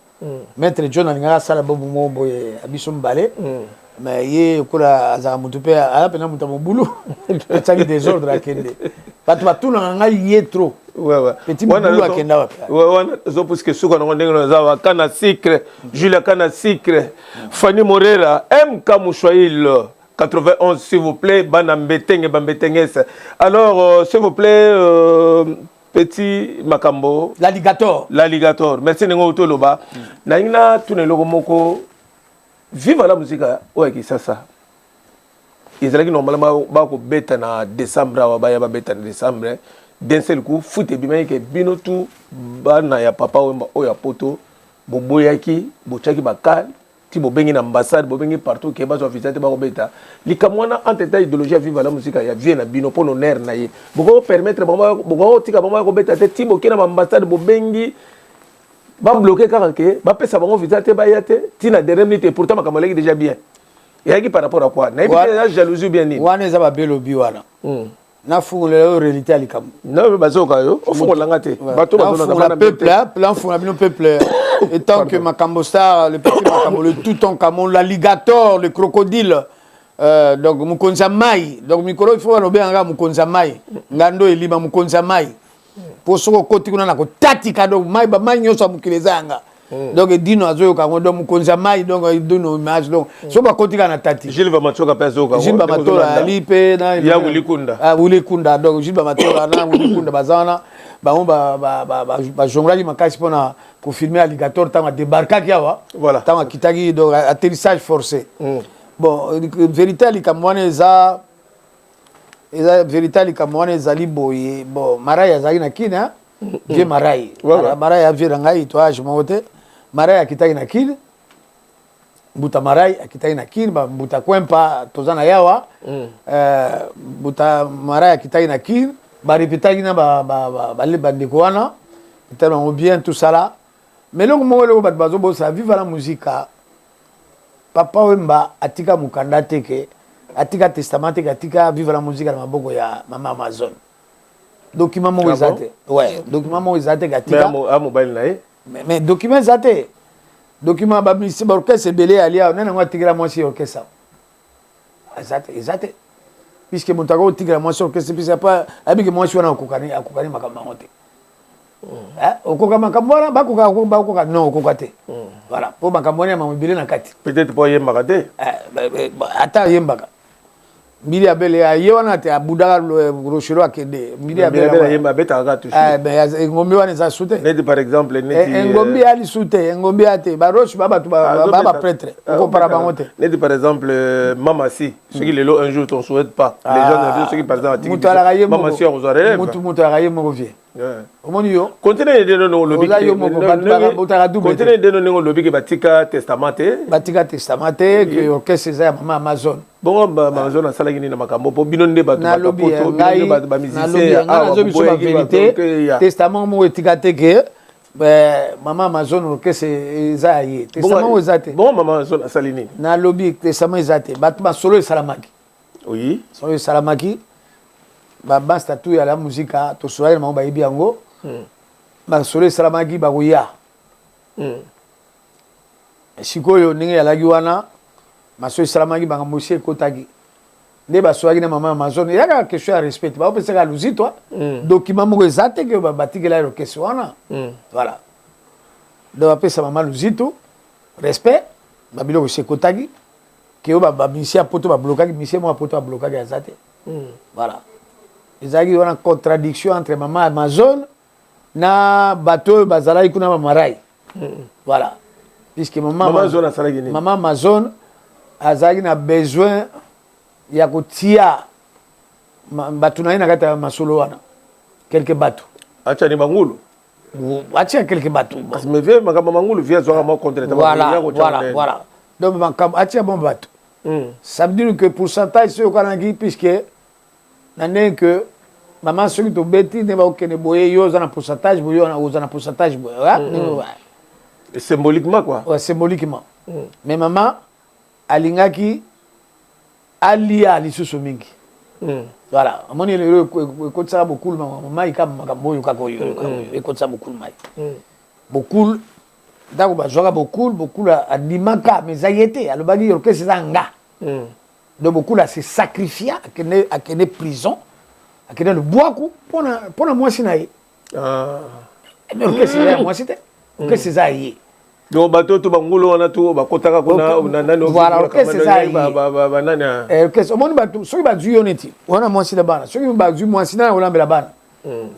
maître John alingaka sala bobu mo boye abiso mbale mais ye kola azaka mutu pe ayapena mutu mobulu ataki désordre akende bato batuna ngai ye trop petit mobulu akenda wapi wana zo puisque suka na ndenge na zawa kana secret Julia kana secret Fanny Morera MK Mouchwail 91 s'il vous plaît bana mbetenge bambetengese alors s'il vous plaît petit makambo l'alligator merci nengo toloba na ina tuneloko moko vive la musique oya kisasa ezalaki normalement bako beta na décembre awa baya ba beta na décembre d'un seul coup foot ebimaki ke bino tu bana ya papa oya poto boboyaki bochaki bakal ti bobengi na ambassade bobengi partout ke bazo visiter bako beta likamwana entité idéologie ya vive la musique ya vie na bino pour honneur na ye boko permettre boko tika bako ko beta te ti bokena na ambassade bobengi ba bloquer kaka ke ba pesa bango visa te ba yate tina dernière minute pourtant makamoleki déjà bien yaki par rapport à quoi na la jalousie bien ni wana eza ba belobi wana na fungula réalité alikam na bazoka yo ofungolanga te bato bazona na peuple plan fungula bino peuple et tant que Makambo Star le petit Makambo le Toutankhamon l'alligator le crocodile donc mukonza mai donc mikolo il faut alobe nga mukonza mai ngando eliba mukonza mai pour soko koti kuna na ko tatika donc mai ba mai nyoso mukilezanga donc dino azoyo kango donc mukonza mai donc dino image donc so ba koti kana tati Gilles va machoka pesa oka Gilles ba matola alipe na ya ulikunda ulikunda donc Gilles ba matola na ulikunda bazana ba jonglaki makasi pona ko filmer alligator tanga débarquaki awa voilà tanga kitaki donc atterrissage forcé bon vérité likamwana eza vérité likamwana ezali boye bon marai azali na kina vie marai marai avie na ngai to age mote marai akitaki na kina buta marai akitaki na kina buta kwempa tozana yawa buta marai akitaki na kina ba répétaki na ba le bandeko wana tellement bien tout ça là mais longo mo le bat bazo bo sa vive la musique papa Wemba atika mukanda teke atika testament atika vivre la musique na maboko ya mama Amazon document mo ezate ouais document mo ezate atika mais mobile na mais document ezate document ba ministre orchestre belé alia nana ngwa tigra mo si orchestre ezate puisque montako tigra mo si orchestre puisque pas abiki mo si wana akukani makamba ngote okoka makambo wana bakoka non okoka te voilà po makambo wana mamibile na kati peut-être po yembaka te ata yembaka mbili abele ye wana te abudaka rochero akende mbili abele yemba beta ka toucher ngombe wana za sute net par exemple net ngombe ali sute ngombe ate ba roche baba tu baba prêtre ko para bango te net par exemple mama si ce qui lelo un jour ton souhaite pas les gens ceux qui par exemple mama si on zare mutu akaye mo vie omoni yo continue de no lobby continue de no lobby ke batika testamenté que orchestre za mama Amazon bon Amazon asala kini na makambo po bino nde bato bapoto bino bato ba musicien ah ba vérité testament mo etikate ke mama Amazon orchestre za ye testament mo ezate bon mama Amazon asali nini na lobby testament ezate bato ba solo salamaki oui solo salamaki ba statut ya la musique to soirée ma ba yebi yango ba solo salamaki ba koya sikoyo ninge ya lagi wana maso salamaki ba ngosi kotaki nde ba soirée na mama Amazon ya ka question ya respect ba pesa ka luzi toi document mo ezate que ba batikela ro question wana voilà do ba pesa mama luzito respect ba biloko se kotaki que ba misia poto ba blokaki misia mo poto ba blokaki azate voilà ezaki wana contradiction entre mama Amazon na bateau bazalaki kuna mamarai voilà puisque mama Amazon azalaki na besoin ya kotia bato na ye na kati ya masolo wana quelque bato acha ni mangulu atia quelque bato parce que vie makambo mangulu via zwaka mo contre voilà donc makambo atia bon bato ça veut dire que pourcentage c'est okanaki puisque nane que maman soki to beti ne ba okene boye yo za na pourcentage boye yo za na pourcentage boye symboliquement quoi ouais symboliquement mais maman alingaki alia lisusu mingi voilà amoni le ekotisa beaucoup mai kama makambo oyo kaka oyo ekotisa beaucoup mai beaucoup ndako bazwaka beaucoup adimaka mais ayete alobaki orchestre eza nga donc beaucoup là se sacrifia akende prison akende le bwaku pona mwasi na ye mais orchestre ya mwasi te orchestre eza ye donc bato to bangulu wana to bakotaka kuna nani voilà orchestre eza ye banani orchestre omoni bato soki bazwi yo neti wana mwasi na bana soki bazwi mwasi na olambela bana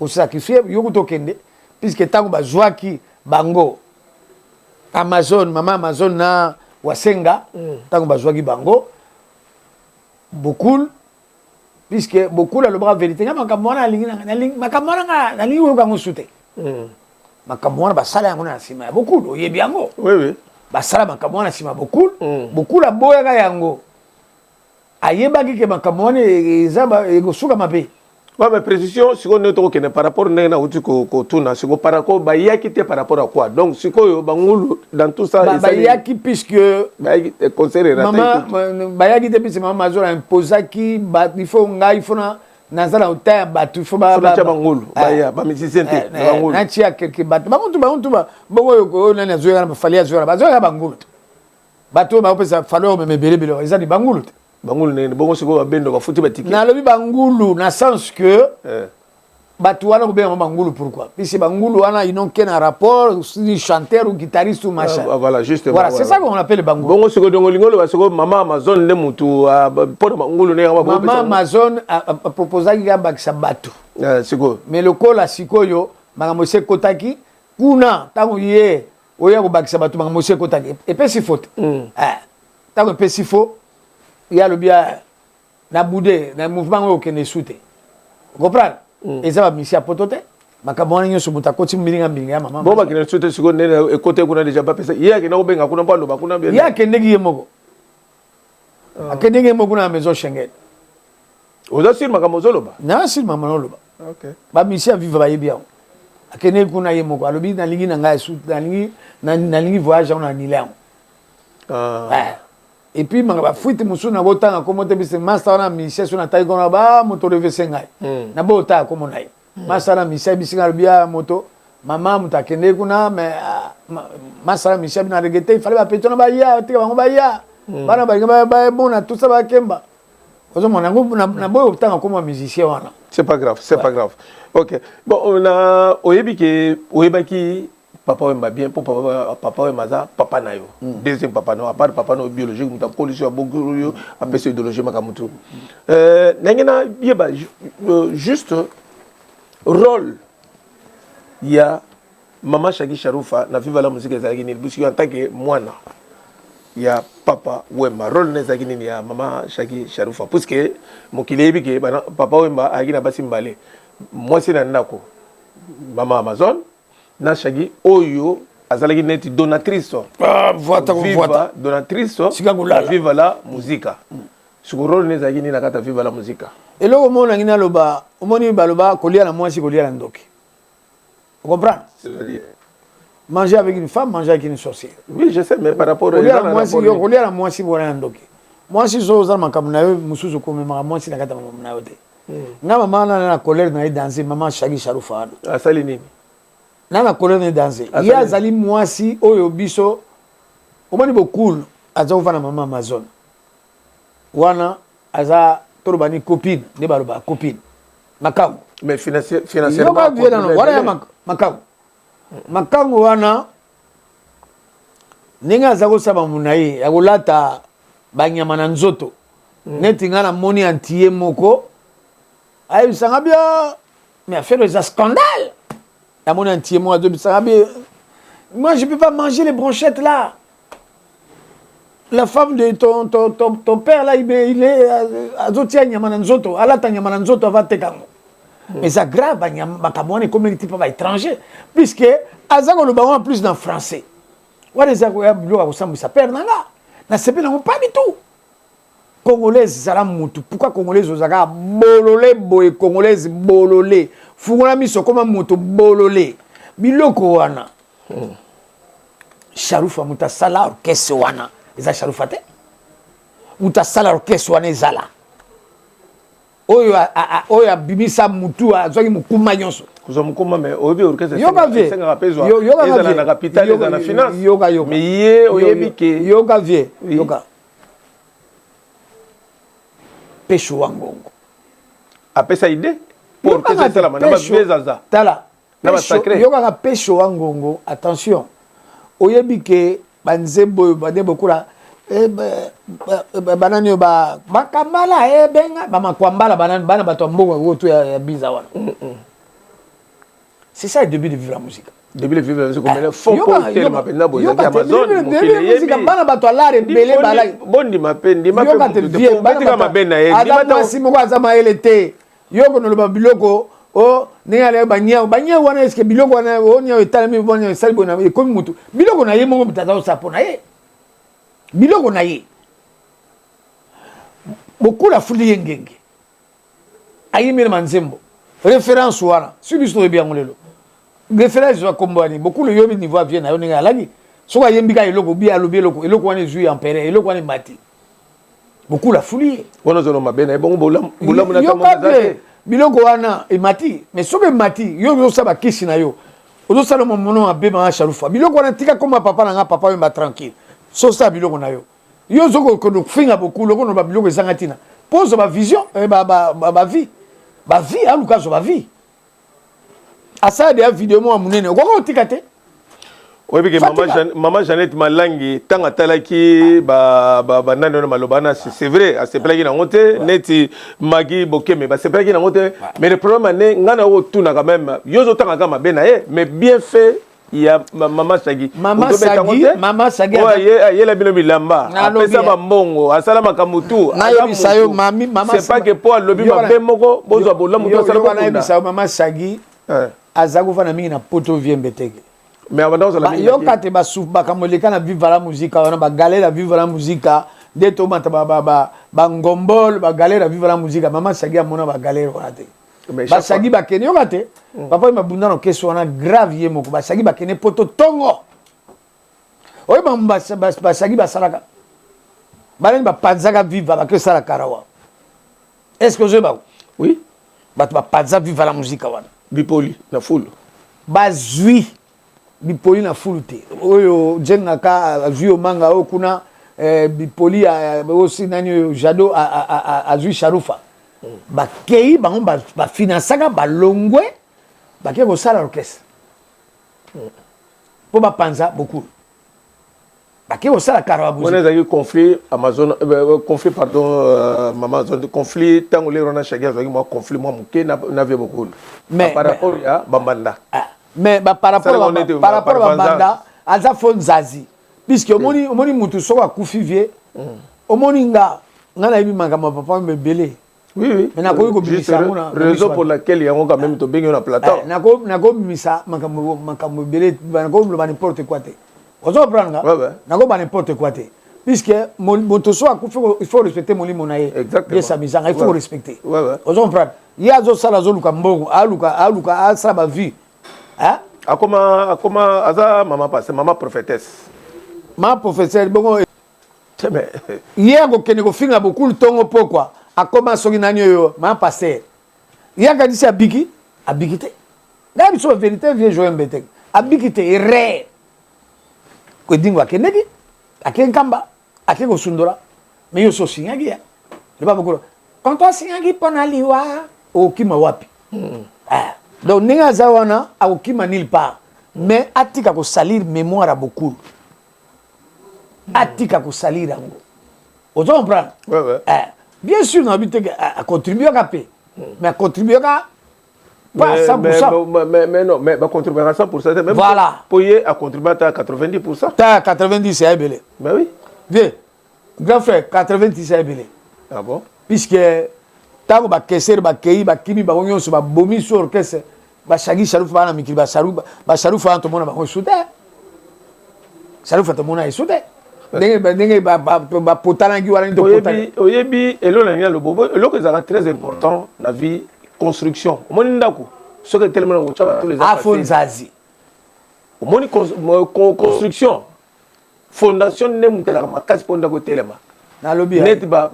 osacrifie yo kutokende puisque tango bazwaki bango Amazon mama Amazon na wasenga tango bazwaki bango beaucoup puisque beaucoup la bras vérité nga makambo wana alingi makambo wana nalingi oyoka ngo sute makambo wana basala yango na nsima ya beaucoup oyebi yango oui basala makambo wana nsima beaucoup la boyaka yango ayebaki ke makambo wana eza ekosuka mabe. Ouais, mais précision, si on est par rapport à ce par rapport à par rapport à quoi? Donc, si dans tout ça, Bayaki, puisque maman, Bayaki, depuis que maman a imposé qu'il faut nazala autant batu faut ba bangulu baya ba musicien te bangulu na tia quelque batu bantu bongo yo na nazoya na fali azoya bazoya bangulu batu ba pesa falo me belebele ezali bangulu bangulu ne bongo siko bendo ba futi batiki na lobi bangulu na sens que batu wana ko bien bangulu pourquoi puisque bangulu wana ils n'ont qu'un rapport ni chanteur ou guitariste ou machin voilà justement voilà c'est ça qu'on appelle bangulu bongo siko dongo lingolo ba siko mama Amazon le mutu pour bangulu ne ba mama Amazon a proposé qu'il y a bakisa batu siko mais le kola siko yo makamose kotaki kuna tango ye oya ko bakisa batu makamose kotaki et puis si faute tango pe si faux il y a le bien na boudé na mouvement au kene soute comprendre eza ba misia potote makamona nyonso mutakoti mbilinga mbinga mama bon bakene soute siko ne côté kuna déjà pas pesa yake na obenga kuna palo bakuna bien yake ndegi yemoko akendegi yemoko na maison Schengen oza sur makambo zoloba na sur mama noloba OK ba misia vive ba yebi yango akendegi kuna yemoko alobi na lingi na ngai soute na lingi voyage on a nilang et puis manga fuite musu na botanga komo te bise master na mission sur na taille kona ba moto lever sengai na bota komo nai master na mission bisinga bia moto mama mutakende kuna mais master na mission na regete il fallait ba petona ba ya te bango ba ya bana ba bona tout ça ba kemba ozo mona ngo na boyo tanga komo musicien wana c'est pas grave OK bon on a oyebaki papa Wemba bien pour papa Wemba papa nayo deuxième papa no à part papa no biologique muta police ya beaucoup a pese idéologie makamutu nangena yeba juste rôle ya mama Shagi Sharufa na viva la musique za Guinée parce en tant que mwana ya papa Wemba rôle na za Guinée ya mama Shagi Sharufa parce que mokilebi ke papa Wemba agina basimbale moi c'est na ndako mama Amazon na Shagi oyo azalaki neti donatrice voita donatrice viva la musique sukoro ne zaki ni nakata viva la musique eloko mona ngina loba omoni baloba kolia na mwasi kolia na ndoki vous comprenez manger avec une femme manger avec une sorcière oui je sais mais par rapport à kolia na mwasi bona ndoki mwasi zo za makamna yo mususu ko mema mwasi nakata makamna yo te na mama na colère na danser maman Shagi Sharufa asali nini na colonne danser il a zali mwasi oyo biso omoni bokul aza uvana mama Amazon wana aza torobani copine ne baloba copine makango mais financièrement wana ya makango wana ninga aza kosaba munaye ya kolata banyama na nzoto neti nga na moni antiye moko ayebisanga bia mais affaire eza scandale. À mon entier, moi, je ne peux pas manger les branchettes là. La femme de ton père là, il est à Zotia Nyamananzoto, à la Tanyamananzoto, va te gamo. Mais ça grave, Bakamouane est comme un type étranger, puisque Azako le baron plus dans français. Ou les Agoya ressemble sa père là. Na sepe n'a pas du tout. Congolaise, Zaramoutou. Pourquoi Congolaise aux Aga bololé, boy, Congolaise bololé. Fungona miso koma moto bololé. Biloko wana. Sharufa muta sala orchestre wana. Eza Sharufa te. muta sala orchestre wana ezala oyo abimisa mutu azwaki mokuma nyonso kozwa mokuma mais oyebi orchestre yoka vie esengaka mpe ezala na capital ezala na finance mais ye oyebi ke yoka vie yoka pesho wangongo apesa idée pour orchestre esalama na bavie ezaza tala na basacré yokaka pesho wangongo attention oyebi ke banzembo oyo banzembo kula banani bakambala benga bamakwambala bana bato ya mbongo oyo to ya biza wana c'est ça le début de vivre la musique début de vivre la musique comme faut pour tellement penna boza ya Amazon musique bana bato ala rebele bala bondi mapendi mapendi botika mabena ye dimata simo kwa zama elete yoko no biloko o nengale banya wana eske biloko wana onya etalami bonya salibo na ekomi mutu biloko na ye mongo mutaza sapo na ye biloko na ye bokula fuli yengenge ayimele manzembo référence wana subiso ebi angolelo référence wa kombani bokulu yobi niveau vient na yo ninga alagi soka yembika eloko bi alobi eloko wana ezui empere eloko wana mati bokula fuli wana zolo mabena ebongo bolamu na kamona biloko wana emati mais soka emati yo saba kisi na yo ozo sala mono abeba na sharufa biloko wana tika koma papa na nga papa yemba tranquille so ça biloko na yo yo zoko ko finga beaucoup loko no ba biloko ezanga tina pose ba vision ba vie aluka zo ba vie asa de vidéo mo munene ko tika te oyebi ke mama Jeannette Malangi tanga talaki ba nando na malobana c'est vrai asepelaki na ngote neti Magi Bokeme ba sepelaki na ngote mais le problème ne ngana o tuna quand même yozo tanga kama bena mais bien fait il y a Mama Sagi ouais la bino bilamba apesa ba mbongo asala makamutu c'est pas que pour lobby mabe moko bozo bolamu to sala ko Mama Sagi azago fana mingi na poto viembe teke mais avant ça la yo kate ba souff ba kamoleka na vivre la musique wana ba galère à vivre la musique de to mata ba ngombol ba galère à vivre la musique Mama Sagi amona ba galère wana te basagi bakene yo kate papa mabunda no keso wana grave ye moko basagi bakene poto tongo oyo basagi basalaka balani bapanzaka viva bakesala karawa est-ce que je ba oui bato bapanza viva la musique wana bipoli na fulu bazwi bipoli na fulu te oyo jengaka azwi omanga oyo kuna bipoli aussi nani jado azwi sharufa bakei bango bafinansaka balongwe bakei kosala orchestre po bapanza beaucoup bakei kosala karawa on a eu conflit Amazon conflit pardon maman zone conflit tango le rona chagia avec moi conflit moi muke na vie beaucoup mais par rapport à bambanda mais par rapport à bambanda aza fonzazi puisque omoni mutu soko akufi vie omoni nga na yebi makama papa mbele oui mais nako ko bimisa mona raison pour laquelle yango quand même to bengi na plateau nako bimisa makamo bele nako lo n'importe quoi te ozo prendre nako ba n'importe quoi te puisque moto so akufi il faut respecter mon limo na ye bien sa mise il faut respecter ozo prendre ya zo sala zo luka mbongo aluka asa ba vie hein akoma aza maman prophétesse bongo hier ko kene ko finga beaucoup le tongo pourquoi akoma soki nani yo ma passer yaka disi abiki te na biso vérité vie joie mbete abiki te re ko dingwa keneki akenkamba akeko sundora mais yo so singaki ya le ba bokolo quand toi singaki pona liwa okima wapi donc ninga zawana akokima nulle part mais atika ko salir mémoire à beaucoup atika ko salir yango ozo comprendre bien sûr on a à contribuer à paix mais à contribuer à pas 100%. Mais non, mais contribuer à 100%, même voilà. Pour y à contribuer à 90%. T'as 90 c'est belé. Mais oui. Viens. Grand frère, 90 c'est belé. Ah bon? Puisque tant que kesser ba kei ba kimi ba onyo so ba bomi sur orchestre ba shagi sharuf ba na mikiri ba sharuf fa to mona ba souté. Sharuf to mona souté. Ndenge ba potana ngi wala ndo potana. Oyebi elo na nya le bobo elo que ça très important la vie construction. Omoni ndako ce que tellement on tous les afonzazi. Omoni construction fondation ne mutela makasi ponda ko telema. na lobby net ba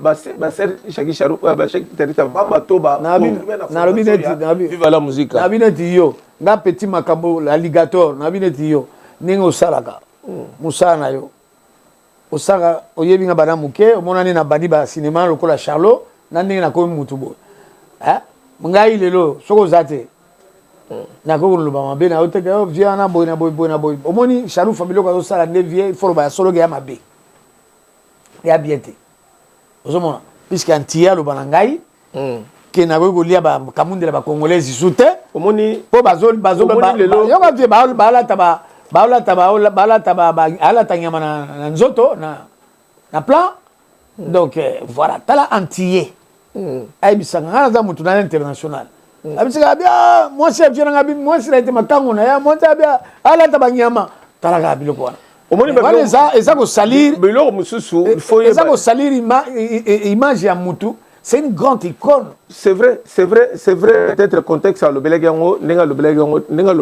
ser Jackie Charou ba Jackie Terita ba bato ba na lobby net vive la musique na bineti yo nga petit makambo alligator na bineti yo ninga osalaka musana yo osaka oyebi nga bana muke omonani na bandi ba cinéma lokola Charlot na ndenge na komi mutu bo ngai lelo soko zate na ko lo ba mabe na oteke o via na boy omoni Charou famille ko osala ne vie folo ba solo ga mabe ya biete ozomona puisque antia lo bana ngai ke na ko lia ba kamundela ba congolais soute omoni po bazo yo ka vie ba la taba ala tanyama na nzoto na plan donc voilà tala antier ay bisanga ngana za mutu na international abisika bia moi c'est bien ngabi moi c'est été makango na ya moi bia ala taba nyama tala ga biloko wana omoni ba eza ko salir biloko mususu il faut eza ko salir image ya mutu. C'est une grande icône. C'est vrai. Peut-être contexte à le belagango, nenga le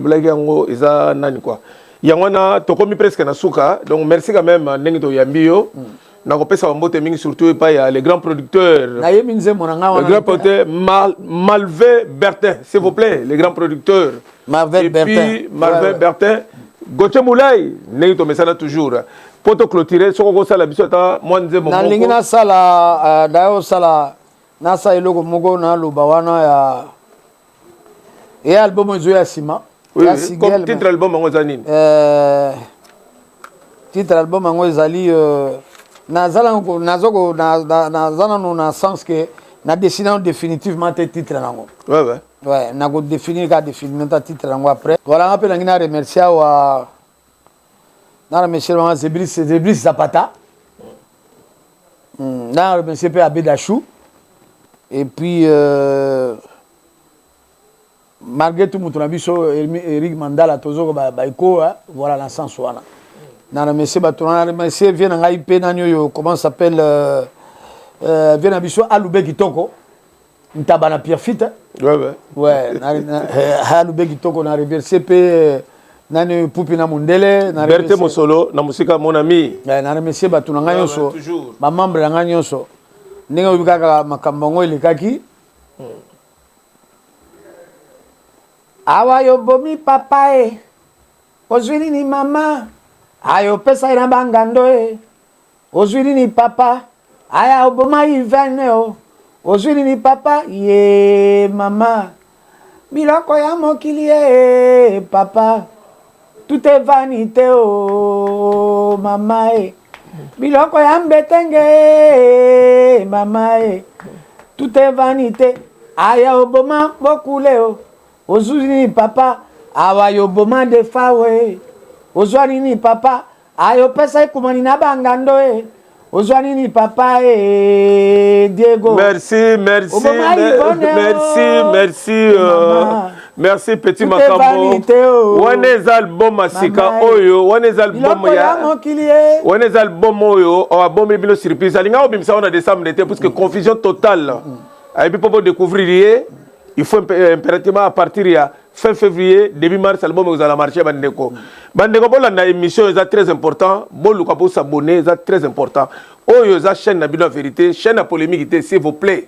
belagango, isa nani quoi. Yangwana tokomi presque na suka, donc merci quand même nengi to yambio. Na ko pesa mbote mingi surtout pas ya les grands producteurs. Na yeminze monanga wana. Les grands producteurs Malvé Bertin, s'il vous plaît, les grands producteurs. Malvé Bertin. Gauthier Moulay, nengi to mesana toujours. Pour te clôturer, ce qu'on a la biso ta moi nze mon. Na lingi na sala dayo sala na sa eloko moko na lubawana ya album zo ya sima. Oui, comme titre album en Zanine. Titre album en Zali nazala na sens que na décider définitivement tes titres nango. Ouais, na go définir ka définitivement titre nango après. Voilà un peu na remercier wa na remercier wa Zebris Zapata. Na remercier pe Abedachou. Et puis malgré tout mon abiso Eric Mandala tozo ba iko voilà la sens wana. Na remercier batona remercier vient na IP nanyo comment s'appelle vient abiso Alube Kitoko ntabana Pierre Fit. Ouais, Alube Kitoko na remercier pe nani Pupi na Mundele na Berthe Mosolo na musika mon ami. Na remercier batona nganyo so ba membre na nganyo so. Ninga ubikaka makambo elekaki awa yo bomi papa ozwini ni mama ayo pesa ina bangando ozwini ni papa aya oboma ivene ozwini ni papa ye mama biloko ya mokili papa tout est vanité mama biloko ya mbetenge mama tout est vanité aya oboma bokule ozwini papa awa yo boma de fawe ozwani ni papa ayo pesa ikumani na bangando ozwani ni papa Diego. Merci merci petit makambo. Wanez album masika oyo, wanez album ya. Wanez album oyo, o album bino surprise. Alinga obimisa on a décembre d'été parce que confusion totale. Et puis pour découvrir il faut impérativement à partir de fin février, début mars, l'album vous allez marcher Bandeko. Bandeko pour la émission est très important. Bon le pour s'abonner est très important. Oh yo za chaîne na bino vérité, chaîne à polémique s'il vous plaît.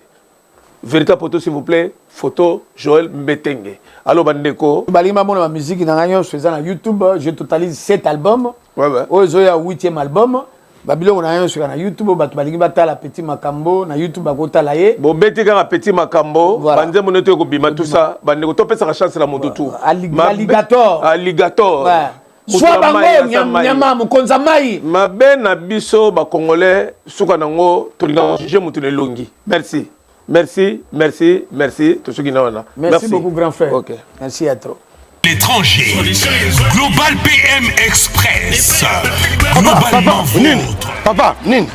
Vérité photo s'il vous plaît, photo Joël Mbetenge. Allo Bandeko. Balima mon ma musique na ngagno faisant na YouTube, je totalise 7 albums. Ouais. Oh zo ya 8e album. Babilo on a un sur YouTube batu balingi batala petit makambo na YouTube bakota laye bon beti ka petit makambo bande moneto ko bima tout ça bande ko topesa ka chance la moto tout alligator soit bango nyama mukonza mai mabe na biso ba congolais suka nango tolinga je mutu ne longi merci to suki na wana merci beaucoup grand frère OK merci à trop l'étranger. Global PM Express. Globalement vôtre. Papa, Nin.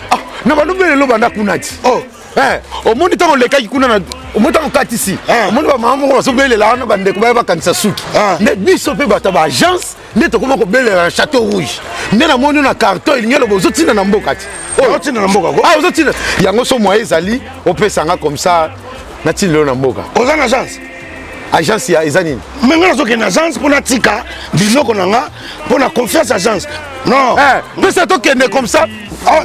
Na balubele lo banda kunati. Omoni tango lekaki kuna na omoni tango katisi. Omoni ba mama ko so bele la na bande ko ba kanisa suki. Ne biso pe bata ba agence ne to ko bele na Château Rouge. Ne na moni na carton il ngelo bozo tina na mboka ti. Otina na mboka ko. Ozo tina. Yango so moye ezali opesanga comme ça na tilo na mboka. Oza na agence. agence ya eza nini mais nga nazokende agence mpona tika biloko na nga mpona confiance agence non pesa tokende comme ça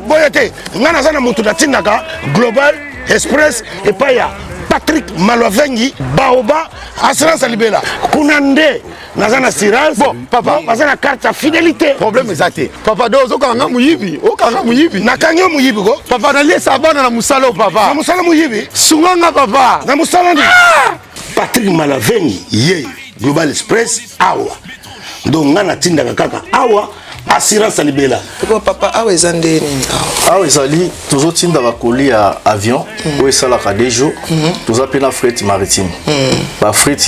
boye te nga naza na moto natindaka global express epai ya Patrick Malovengi Baoba assurance ya libela kuna nde naza na assurance bon papa baza na carte ya fidélité problème eza te papa do ozokanga muyibi okanga muyibi nakangi yo muyibi ko papa naliesa bana na mosala papa na mosala muyibi sunganga papa na mosala ndi Patrick Malovengi ye global express awa donc nga natindaka kaka awa assurance ya libela papa awa eza nde nini awa ezali tozotinda bakoli ya avion oyo esalaka des jours toza mpe na fret maritime bafret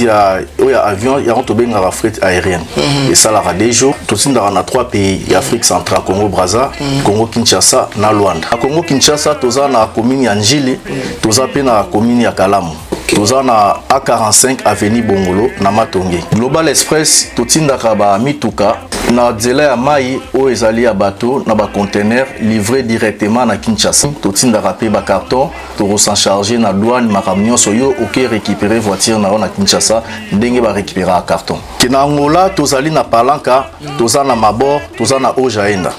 oyo ya avion yango tobengaka fret aérienne esalaka des jours totindaka na 3 pays ya Afrique centrale Congo Brazza Congo Kinshasa na Luanda na Congo Kinshasa toza na commune ya Njili toza mpe na commune ya Kalamu toza na A45 avenue Bongolo na Matonge Global Express totindaka ba mituka na nzela ya mai oyo ezali ya bateau na ba conteneur livré directement na Kinshasa totindaka mpe ba carton tokosencharge na douane makambo nyonso yo oke récupérer voiture na yo na Kinshasa ndenge ba récupérer carton na Angola tozali na Palanca toza na Mabor toza na Ojaenda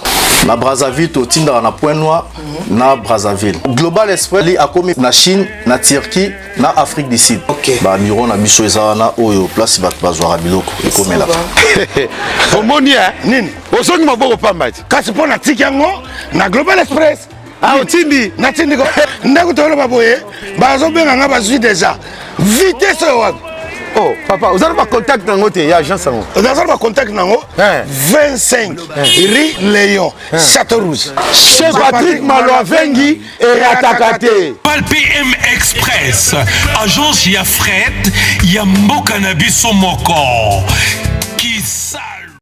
na Brazzaville totindaka na Point Noir na Brazzaville Global Express li akomi na Chine na Turquie na Afrique du Sud ba biro na biso eza wana oyo place bato bazwaka biloko ekomela omoni nini ozongi maboko pamba ti kasi mpo natiki yango na Global Express otindi natindi ko ndeko toloba boye bazobenga nga bazwi déjà vitesse oyo wapi oh papa vous avez pas contact nango te ya agence nango vous avez pas contact nango 25 rue Léon Château Rouge chez Patrick Malovengi et Atakate Global PM Express agence ya fret ya mboka na biso moko